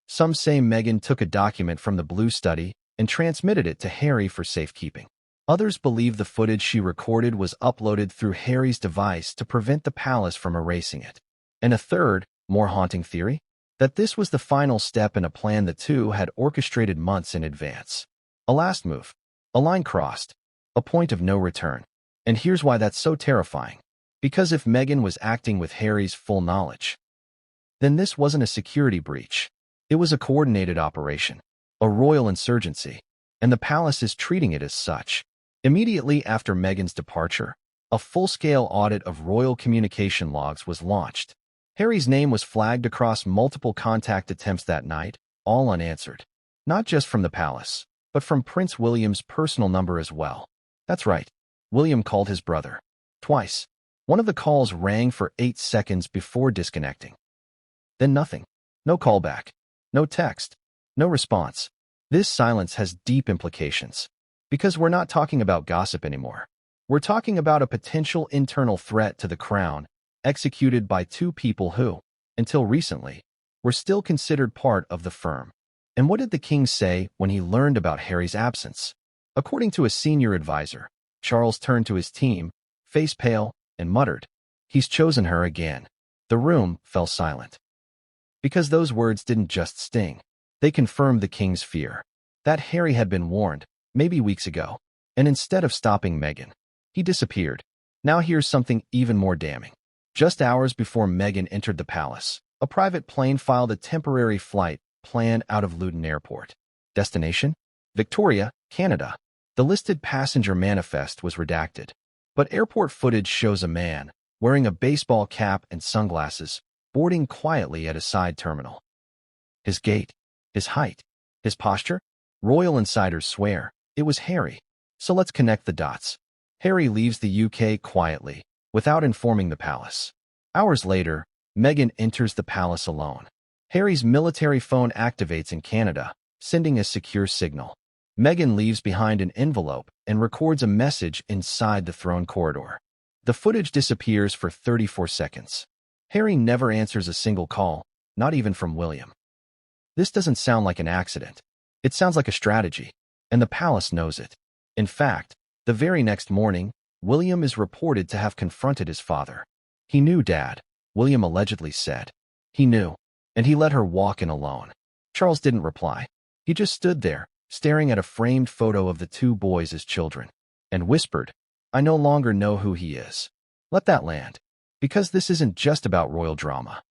Some say Meghan took a document from the Blue Study and transmitted it to Harry for safekeeping. Others believe the footage she recorded was uploaded through Harry's device to prevent the palace from erasing it. And a third, more haunting theory? That this was the final step in a plan the two had orchestrated months in advance. A last move. A line crossed. A point of no return. And here's why that's so terrifying. Because if Meghan was acting with Harry's full knowledge, then this wasn't a security breach. It was a coordinated operation. A royal insurgency. And the palace is treating it as such. Immediately after Meghan's departure, a full-scale audit of royal communication logs was launched. Harry's name was flagged across multiple contact attempts that night, all unanswered. Not just from the palace, but from Prince William's personal number as well. That's right, William called his brother. Twice. One of the calls rang for 8 seconds before disconnecting. Then nothing. No callback. No text. No response. This silence has deep implications. Because we're not talking about gossip anymore. We're talking about a potential internal threat to the crown executed by two people who, until recently, were still considered part of the firm. And what did the king say when he learned about Harry's absence? According to a senior advisor, Charles turned to his team, face pale, and muttered, "He's chosen her again." The room fell silent. Because those words didn't just sting. They confirmed the king's fear. That Harry had been warned, maybe weeks ago, and instead of stopping Meghan, he disappeared. Now here's something even more damning. Just hours before Meghan entered the palace, a private plane filed a temporary flight plan out of Luton Airport. Destination? Victoria, Canada. The listed passenger manifest was redacted, but airport footage shows a man, wearing a baseball cap and sunglasses, boarding quietly at a side terminal. His gait, his height, his posture? Royal insiders swear it was Harry. So let's connect the dots. Harry leaves the UK quietly, without informing the palace. Hours later, Meghan enters the palace alone. Harry's military phone activates in Canada, sending a secure signal. Meghan leaves behind an envelope and records a message inside the throne corridor. The footage disappears for 34 seconds. Harry never answers a single call, not even from William. This doesn't sound like an accident. It sounds like a strategy, and the palace knows it. In fact, the very next morning, William is reported to have confronted his father. "He knew, Dad," William allegedly said. "He knew, and he let her walk in alone." Charles didn't reply. He just stood there, staring at a framed photo of the two boys as children, and whispered, "I no longer know who he is." Let that land. Because this isn't just about royal drama.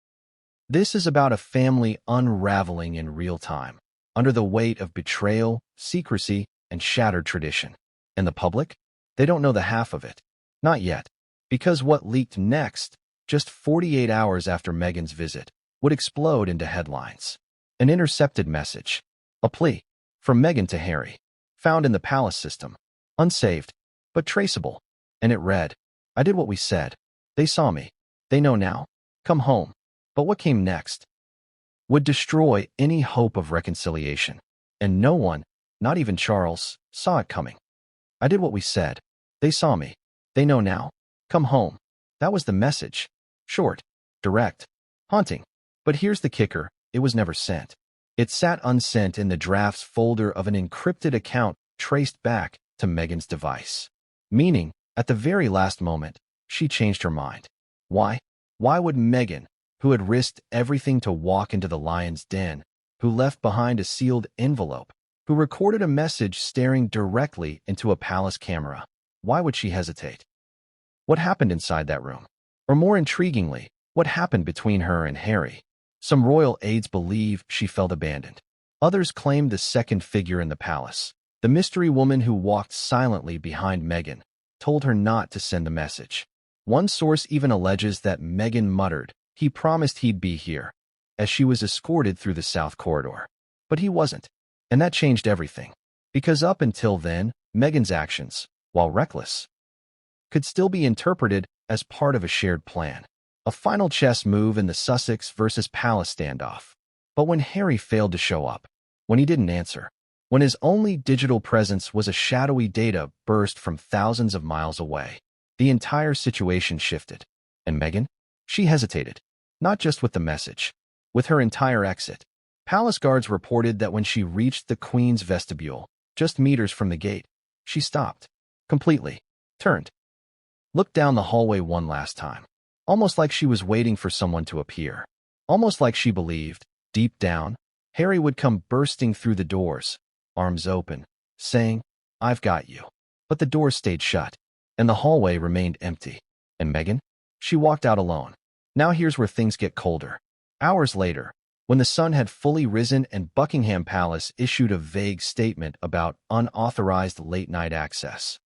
This is about a family unraveling in real time, under the weight of betrayal, secrecy, and shattered tradition. And the public? They don't know the half of it. Not yet. Because what leaked next, just 48 hours after Meghan's visit, would explode into headlines. An intercepted message. A plea. From Meghan to Harry. Found in the palace system. Unsaved, but traceable. And it read, "I did what we said. They saw me. They know now. Come home." But what came next would destroy any hope of reconciliation. And no one, not even Charles, saw it coming. "I did what we said. They saw me. They know now. Come home." That was the message. Short, direct, haunting. But here's the kicker, it was never sent. It sat unsent in the drafts folder of an encrypted account traced back to Meghan's device. Meaning, at the very last moment, she changed her mind. Why? Why would Meghan, who had risked everything to walk into the lion's den, who left behind a sealed envelope, who recorded a message staring directly into a palace camera, why would she hesitate? What happened inside that room? Or more intriguingly, what happened between her and Harry? Some royal aides believe she felt abandoned. Others claim the second figure in the palace, the mystery woman who walked silently behind Meghan, told her not to send the message. One source even alleges that Meghan muttered, "He promised he'd be here," as she was escorted through the South Corridor. But he wasn't. And that changed everything. Because up until then, Meghan's actions, while reckless, could still be interpreted as part of a shared plan. A final chess move in the Sussex versus Palace standoff. But when Harry failed to show up, when he didn't answer, when his only digital presence was a shadowy data burst from thousands of miles away, the entire situation shifted. And Meghan? She hesitated. Not just with the message. With her entire exit. Palace guards reported that when she reached the Queen's vestibule, just meters from the gate, she stopped. Completely. Turned. Looked down the hallway one last time. Almost like she was waiting for someone to appear. Almost like she believed, deep down, Harry would come bursting through the doors, arms open, saying, "I've got you." But the doors stayed shut, and the hallway remained empty. And Meghan? She walked out alone. Now here's where things get colder. Hours later, when the sun had fully risen and Buckingham Palace issued a vague statement about unauthorized late-night access,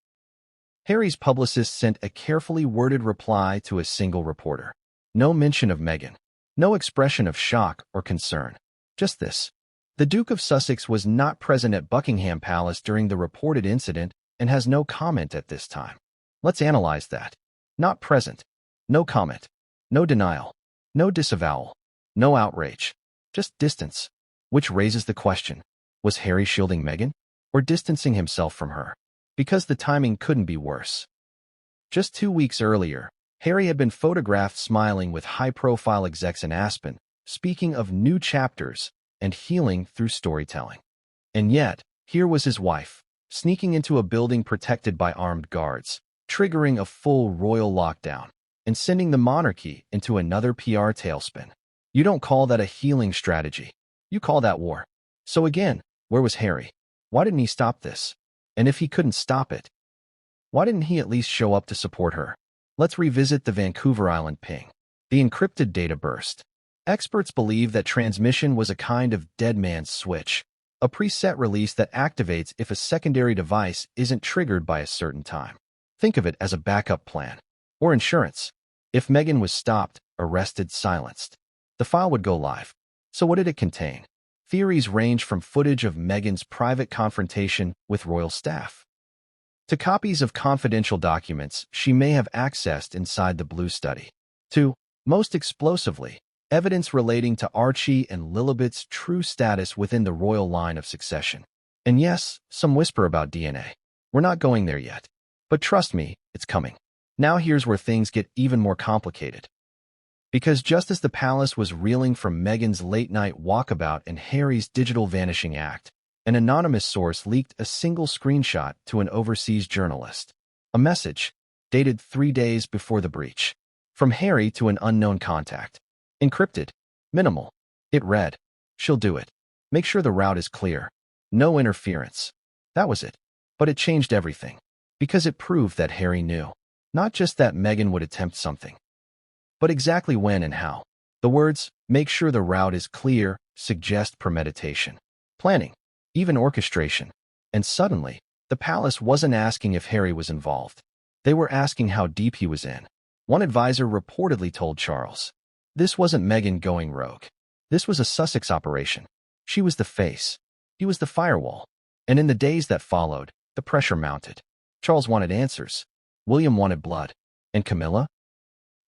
Harry's publicist sent a carefully worded reply to a single reporter. No mention of Meghan. No expression of shock or concern. Just this. The Duke of Sussex was not present at Buckingham Palace during the reported incident and has no comment at this time. Let's analyze that. Not present. No comment. No denial. No disavowal. No outrage. Just distance. Which raises the question, was Harry shielding Meghan or distancing himself from her? Because the timing couldn't be worse. Just 2 weeks earlier, Harry had been photographed smiling with high-profile execs in Aspen, speaking of new chapters and healing through storytelling. And yet, here was his wife, sneaking into a building protected by armed guards, triggering a full royal lockdown, and sending the monarchy into another PR tailspin. You don't call that a healing strategy. You call that war. So again, where was Harry? Why didn't he stop this? And if he couldn't stop it, why didn't he at least show up to support her? Let's revisit the Vancouver Island ping. The encrypted data burst. Experts believe that transmission was a kind of dead man's switch, a preset release that activates if a secondary device isn't triggered by a certain time. Think of it as a backup plan. Or insurance. If Meghan was stopped, arrested, silenced, the file would go live. So what did it contain? Theories range from footage of Meghan's private confrontation with royal staff to copies of confidential documents she may have accessed inside the Blue Study, to, most explosively, evidence relating to Archie and Lilibet's true status within the royal line of succession. And yes, some whisper about DNA. We're not going there yet. But trust me, it's coming. Now here's where things get even more complicated. Because just as the palace was reeling from Meghan's late-night walkabout and Harry's digital vanishing act, an anonymous source leaked a single screenshot to an overseas journalist. A message, dated 3 days before the breach, from Harry to an unknown contact. Encrypted. Minimal. It read, "She'll do it. Make sure the route is clear. No interference." That was it. But it changed everything. Because it proved that Harry knew. Not just that Meghan would attempt something, but exactly when and how. The words, "make sure the route is clear," suggest premeditation, planning, even orchestration. And suddenly, the palace wasn't asking if Harry was involved. They were asking how deep he was in. One advisor reportedly told Charles, this wasn't Meghan going rogue. This was a Sussex operation. She was the face. He was the firewall. And in the days that followed, the pressure mounted. Charles wanted answers. William wanted blood. And Camilla?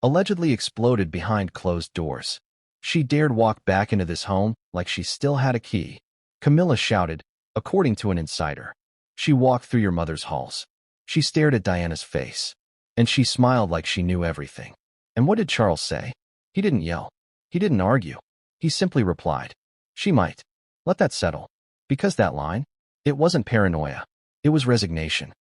Allegedly exploded behind closed doors. She dared walk back into this home like she still had a key. Camilla shouted, according to an insider. She walked through your mother's halls. She stared at Diana's face. And she smiled like she knew everything. And what did Charles say? He didn't yell. He didn't argue. He simply replied, she might. Let that settle. Because that line, it wasn't paranoia. It was resignation.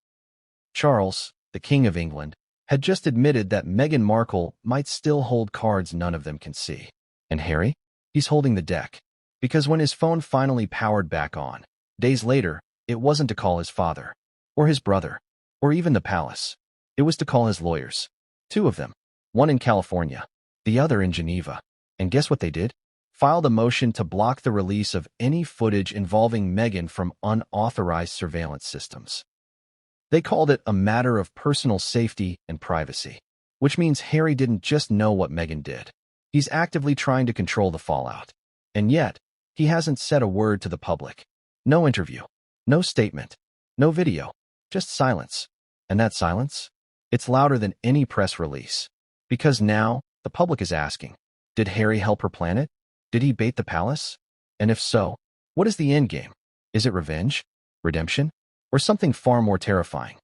Charles, the King of England, had just admitted that Meghan Markle might still hold cards none of them can see. And Harry? He's holding the deck. Because when his phone finally powered back on, days later, it wasn't to call his father, or his brother, or even the palace. It was to call his lawyers. 2 of them. One in California, the other in Geneva. And guess what they did? Filed a motion to block the release of any footage involving Meghan from unauthorized surveillance systems. They called it a matter of personal safety and privacy, which means Harry didn't just know what Meghan did. He's actively trying to control the fallout. And yet, he hasn't said a word to the public. No interview, no statement, no video, just silence. And that silence? It's louder than any press release. Because now, the public is asking, did Harry help her plan it? Did he bait the palace? And if so, what is the endgame? Is it revenge, redemption, or something far more terrifying?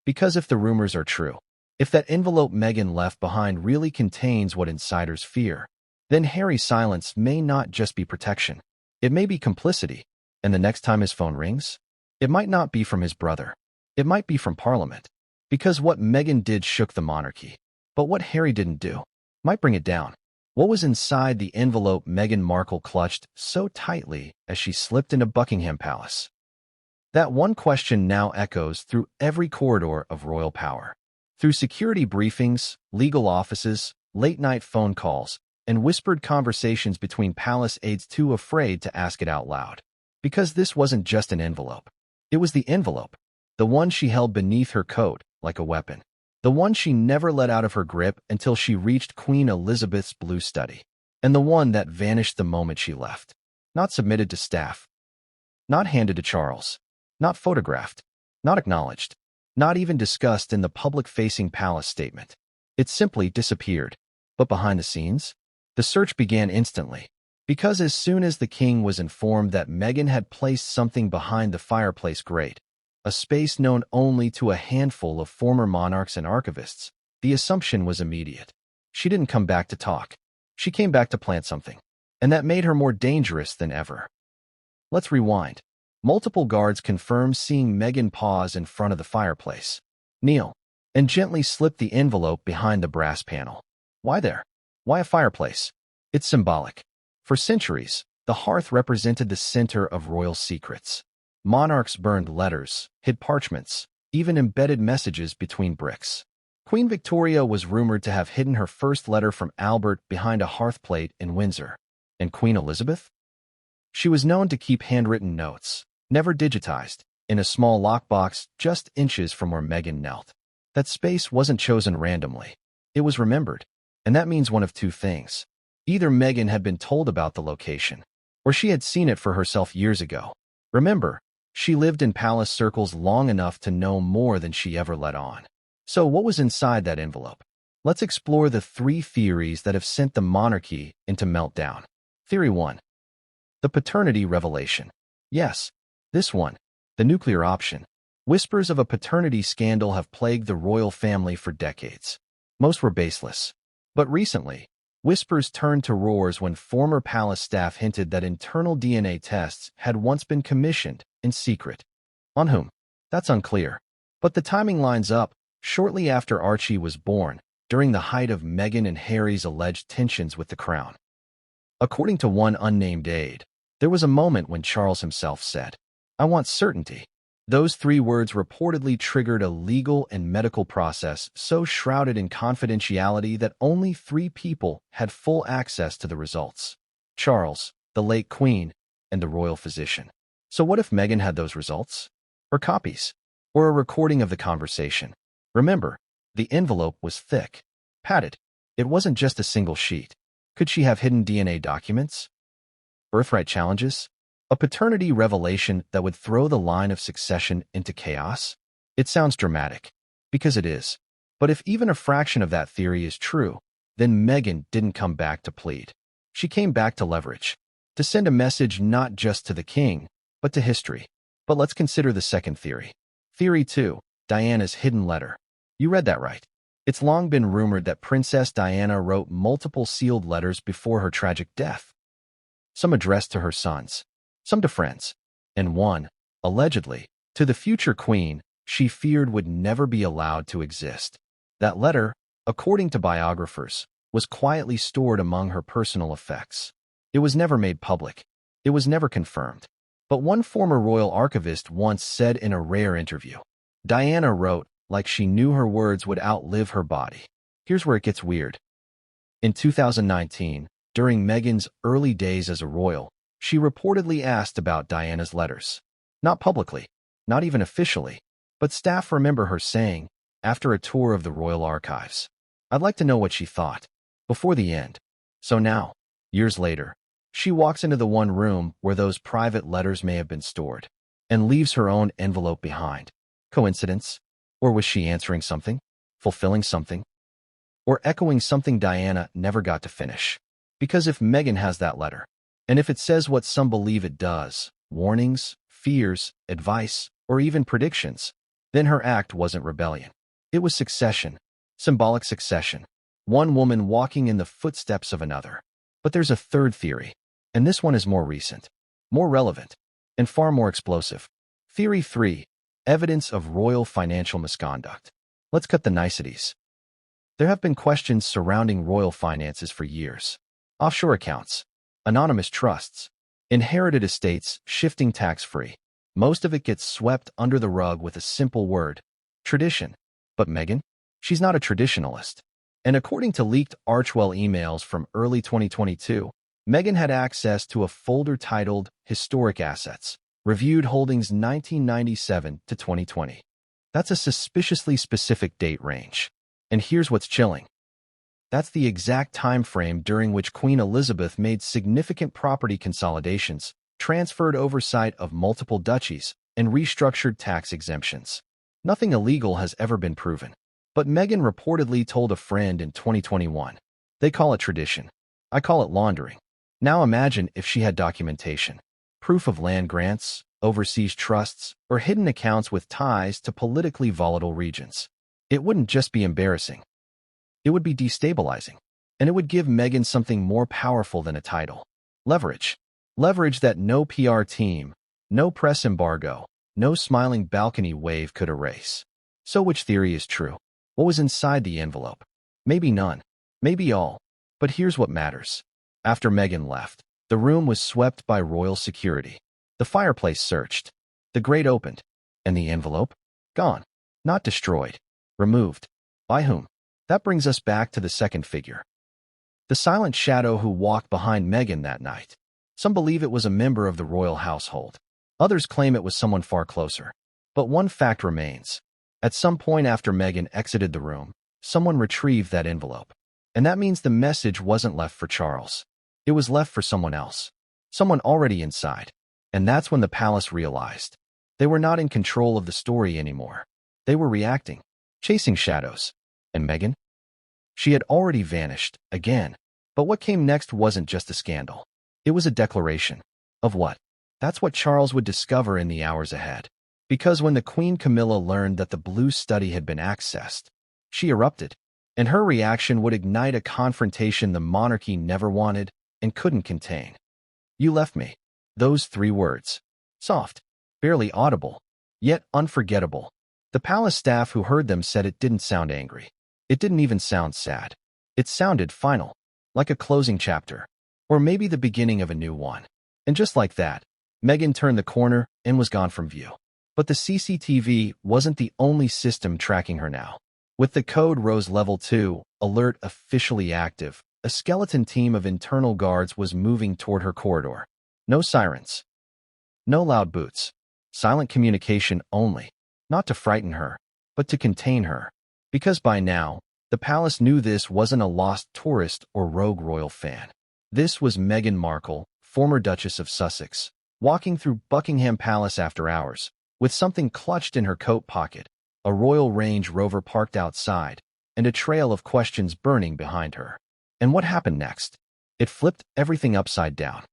Because if the rumors are true, if that envelope Meghan left behind really contains what insiders fear, then Harry's silence may not just be protection. It may be complicity, and the next time his phone rings, it might not be from his brother. It might be from Parliament. Because what Meghan did shook the monarchy. But what Harry didn't do might bring it down. What was inside the envelope Meghan Markle clutched so tightly as she slipped into Buckingham Palace? That one question now echoes through every corridor of royal power. Through security briefings, legal offices, late-night phone calls, and whispered conversations between palace aides too afraid to ask it out loud. Because this wasn't just an envelope. It was the envelope. The one she held beneath her coat like a weapon. The one she never let out of her grip until she reached Queen Elizabeth's Blue Study. And the one that vanished the moment she left. Not submitted to staff. Not handed to Charles. Not photographed. Not acknowledged. Not even discussed in the public-facing palace statement. It simply disappeared. But behind the scenes, the search began instantly. Because as soon as the king was informed that Meghan had placed something behind the fireplace grate, a space known only to a handful of former monarchs and archivists, The assumption was immediate. She didn't come back to talk. She came back to plant something. And that made her more dangerous than ever. Let's rewind. Multiple guards confirmed seeing Meghan pause in front of the fireplace, kneel, and gently slip the envelope behind the brass panel. Why there? Why a fireplace? It's symbolic. For centuries, the hearth represented the center of royal secrets. Monarchs burned letters, hid parchments, even embedded messages between bricks. Queen Victoria was rumored to have hidden her first letter from Albert behind a hearthplate in Windsor. And Queen Elizabeth? She was known to keep handwritten notes, never digitized, in a small lockbox just inches from where Meghan knelt. That space wasn't chosen randomly. It was remembered. And that means one of two things. Either Meghan had been told about the location, or she had seen it for herself years ago. Remember, she lived in palace circles long enough to know more than she ever let on. So what was inside that envelope? Let's explore the three theories that have sent the monarchy into meltdown. Theory 1. The paternity revelation. Yes, this one, the nuclear option. Whispers of a paternity scandal have plagued the royal family for decades. Most were baseless. But recently, whispers turned to roars when former palace staff hinted that internal DNA tests had once been commissioned in secret. On whom? That's unclear. But the timing lines up shortly after Archie was born, during the height of Meghan and Harry's alleged tensions with the crown. According to one unnamed aide, there was a moment when Charles himself said, "I want certainty." Those three words reportedly triggered a legal and medical process so shrouded in confidentiality that only three people had full access to the results: Charles, the late Queen, and the royal physician. So what if Meghan had those results? Or copies? Or a recording of the conversation? Remember, the envelope was thick, padded. It wasn't just a single sheet. Could she have hidden DNA documents? Birthright challenges? A paternity revelation that would throw the line of succession into chaos? It sounds dramatic, because it is. But if even a fraction of that theory is true, then Meghan didn't come back to plead. She came back to leverage, to send a message not just to the king, but to history. But let's consider the second theory. Theory 2, Diana's hidden letter. You read that right. It's long been rumored that Princess Diana wrote multiple sealed letters before her tragic death. Some addressed to her sons, some to friends, and one, allegedly, to the future queen she feared would never be allowed to exist. That letter, according to biographers, was quietly stored among her personal effects. It was never made public. It was never confirmed. But one former royal archivist once said in a rare interview, Diana wrote like she knew her words would outlive her body. Here's where it gets weird. In 2019, during Meghan's early days as a royal, she reportedly asked about Diana's letters. Not publicly, not even officially, but staff remember her saying, after a tour of the royal archives, "I'd like to know what she thought," before the end. So now, years later, she walks into the one room where those private letters may have been stored, and leaves her own envelope behind. Coincidence? Or was she answering something? Fulfilling something? Or echoing something Diana never got to finish? Because if Meghan has that letter, and if it says what some believe it does, warnings, fears, advice, or even predictions, then her act wasn't rebellion. It was succession, symbolic succession, one woman walking in the footsteps of another. But there's a third theory, and this one is more recent, more relevant, and far more explosive. Theory 3, evidence of royal financial misconduct. Let's cut the niceties. There have been questions surrounding royal finances for years. Offshore accounts, anonymous trusts, inherited estates shifting tax-free. Most of it gets swept under the rug with a simple word: tradition. But Meghan? She's not a traditionalist. And according to leaked Archwell emails from early 2022, Meghan had access to a folder titled Historic Assets, Reviewed Holdings 1997 to 2020. That's a suspiciously specific date range. And here's what's chilling. That's the exact time frame during which Queen Elizabeth made significant property consolidations, transferred oversight of multiple duchies, and restructured tax exemptions. Nothing illegal has ever been proven. But Meghan reportedly told a friend in 2021, "They call it tradition. I call it laundering." Now imagine if she had documentation, proof of land grants, overseas trusts, or hidden accounts with ties to politically volatile regions. It wouldn't just be embarrassing. It would be destabilizing. And it would give Meghan something more powerful than a title. Leverage. Leverage that no PR team, no press embargo, no smiling balcony wave could erase. So which theory is true? What was inside the envelope? Maybe none. Maybe all. But here's what matters. After Meghan left, the room was swept by royal security. The fireplace searched. The grate opened. And the envelope? Gone. Not destroyed. Removed. By whom? That brings us back to the second figure. The silent shadow who walked behind Meghan that night. Some believe it was a member of the royal household. Others claim it was someone far closer. But one fact remains. At some point after Meghan exited the room, someone retrieved that envelope. And that means the message wasn't left for Charles. It was left for someone else. Someone already inside. And that's when the palace realized. They were not in control of the story anymore. They were reacting, chasing shadows. And Meghan? She had already vanished, again. But what came next wasn't just a scandal. It was a declaration. Of what? That's what Charles would discover in the hours ahead. Because when the Queen Camilla learned that the blue study had been accessed, she erupted. And her reaction would ignite a confrontation the monarchy never wanted and couldn't contain. You left me. Those 3 words. Soft, barely audible, yet unforgettable. The palace staff who heard them said it didn't sound angry. It didn't even sound sad. It sounded final, like a closing chapter, or maybe the beginning of a new one. And just like that, Meghan turned the corner and was gone from view. But the CCTV wasn't the only system tracking her now. With the code Rose Level 2 alert officially active, a skeleton team of internal guards was moving toward her corridor. No sirens. No loud boots. Silent communication only. Not to frighten her, but to contain her. Because by now, the palace knew this wasn't a lost tourist or rogue royal fan. This was Meghan Markle, former Duchess of Sussex, walking through Buckingham Palace after hours, with something clutched in her coat pocket, a Royal Range Rover parked outside, and a trail of questions burning behind her. And what happened next? It flipped everything upside down.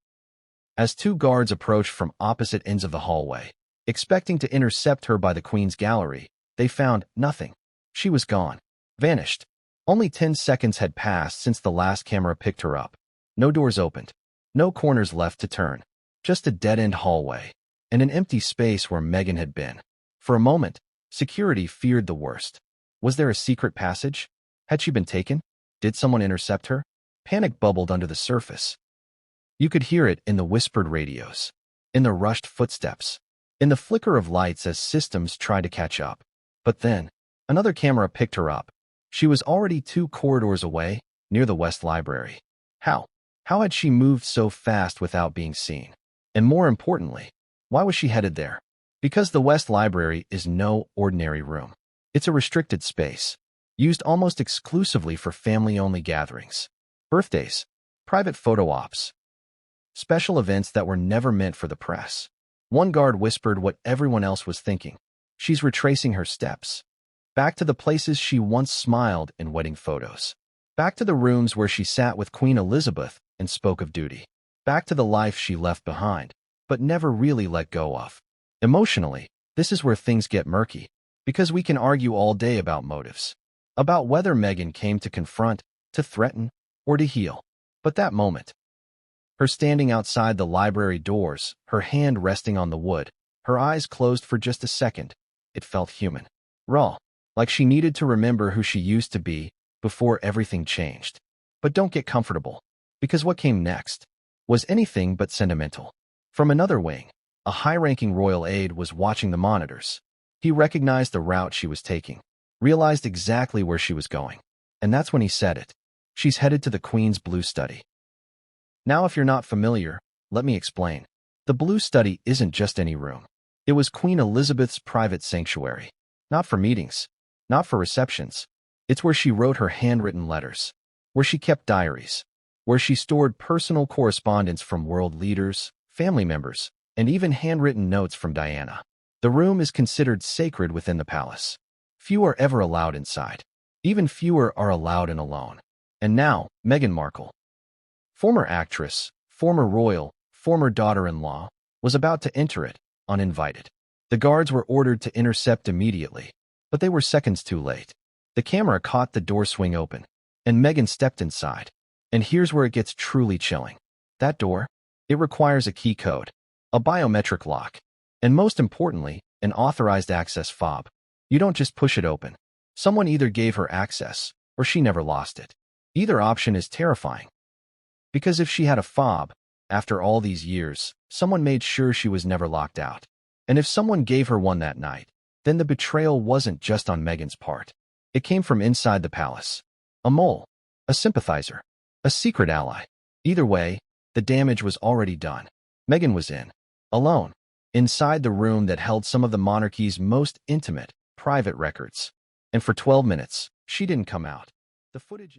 As 2 guards approached from opposite ends of the hallway, expecting to intercept her by the Queen's gallery, they found nothing. She was gone. Vanished. Only 10 seconds had passed since the last camera picked her up. No doors opened. No corners left to turn. Just a dead-end hallway. And an empty space where Meghan had been. For a moment, security feared the worst. Was there a secret passage? Had she been taken? Did someone intercept her? Panic bubbled under the surface. You could hear it in the whispered radios, in the rushed footsteps, in the flicker of lights as systems tried to catch up. But then, another camera picked her up. She was already 2 corridors away, near the West Library. How? How had she moved so fast without being seen? And more importantly, why was she headed there? Because the West Library is no ordinary room. It's a restricted space, used almost exclusively for family-only gatherings, birthdays, private photo ops, special events that were never meant for the press. One guard whispered what everyone else was thinking. She's retracing her steps. Back to the places she once smiled in wedding photos. Back to the rooms where she sat with Queen Elizabeth and spoke of duty. Back to the life she left behind, but never really let go of. Emotionally, this is where things get murky, because we can argue all day about motives. About whether Meghan came to confront, to threaten, or to heal. But that moment, her standing outside the library doors, her hand resting on the wood, her eyes closed for just a second, it felt human. Raw, like she needed to remember who she used to be before everything changed. But don't get comfortable, because what came next was anything but sentimental. From another wing, a high-ranking royal aide was watching the monitors. He recognized the route she was taking, realized exactly where she was going. And that's when he said it. She's headed to the Queen's Blue Study. Now, if you're not familiar, let me explain. The Blue Study isn't just any room. It was Queen Elizabeth's private sanctuary. Not for meetings, not for receptions. It's where she wrote her handwritten letters, where she kept diaries, where she stored personal correspondence from world leaders, family members, and even handwritten notes from Diana. The room is considered sacred within the palace. Few are ever allowed inside. Even fewer are allowed in alone. And now, Meghan Markle, former actress, former royal, former daughter-in-law, was about to enter it, uninvited. The guards were ordered to intercept immediately, but they were seconds too late. The camera caught the door swing open, and Meghan stepped inside. And here's where it gets truly chilling. That door? It requires a key code, a biometric lock, and most importantly, an authorized access fob. You don't just push it open. Someone either gave her access, or she never lost it. Either option is terrifying. Because if she had a fob, after all these years, someone made sure she was never locked out. And if someone gave her one that night, then the betrayal wasn't just on Meghan's part. It came from inside the palace. A mole, a sympathizer, a secret ally. Either way, the damage was already done. Meghan was in, alone, inside the room that held some of the monarchy's most intimate, private records. And for 12 minutes, she didn't come out. The footage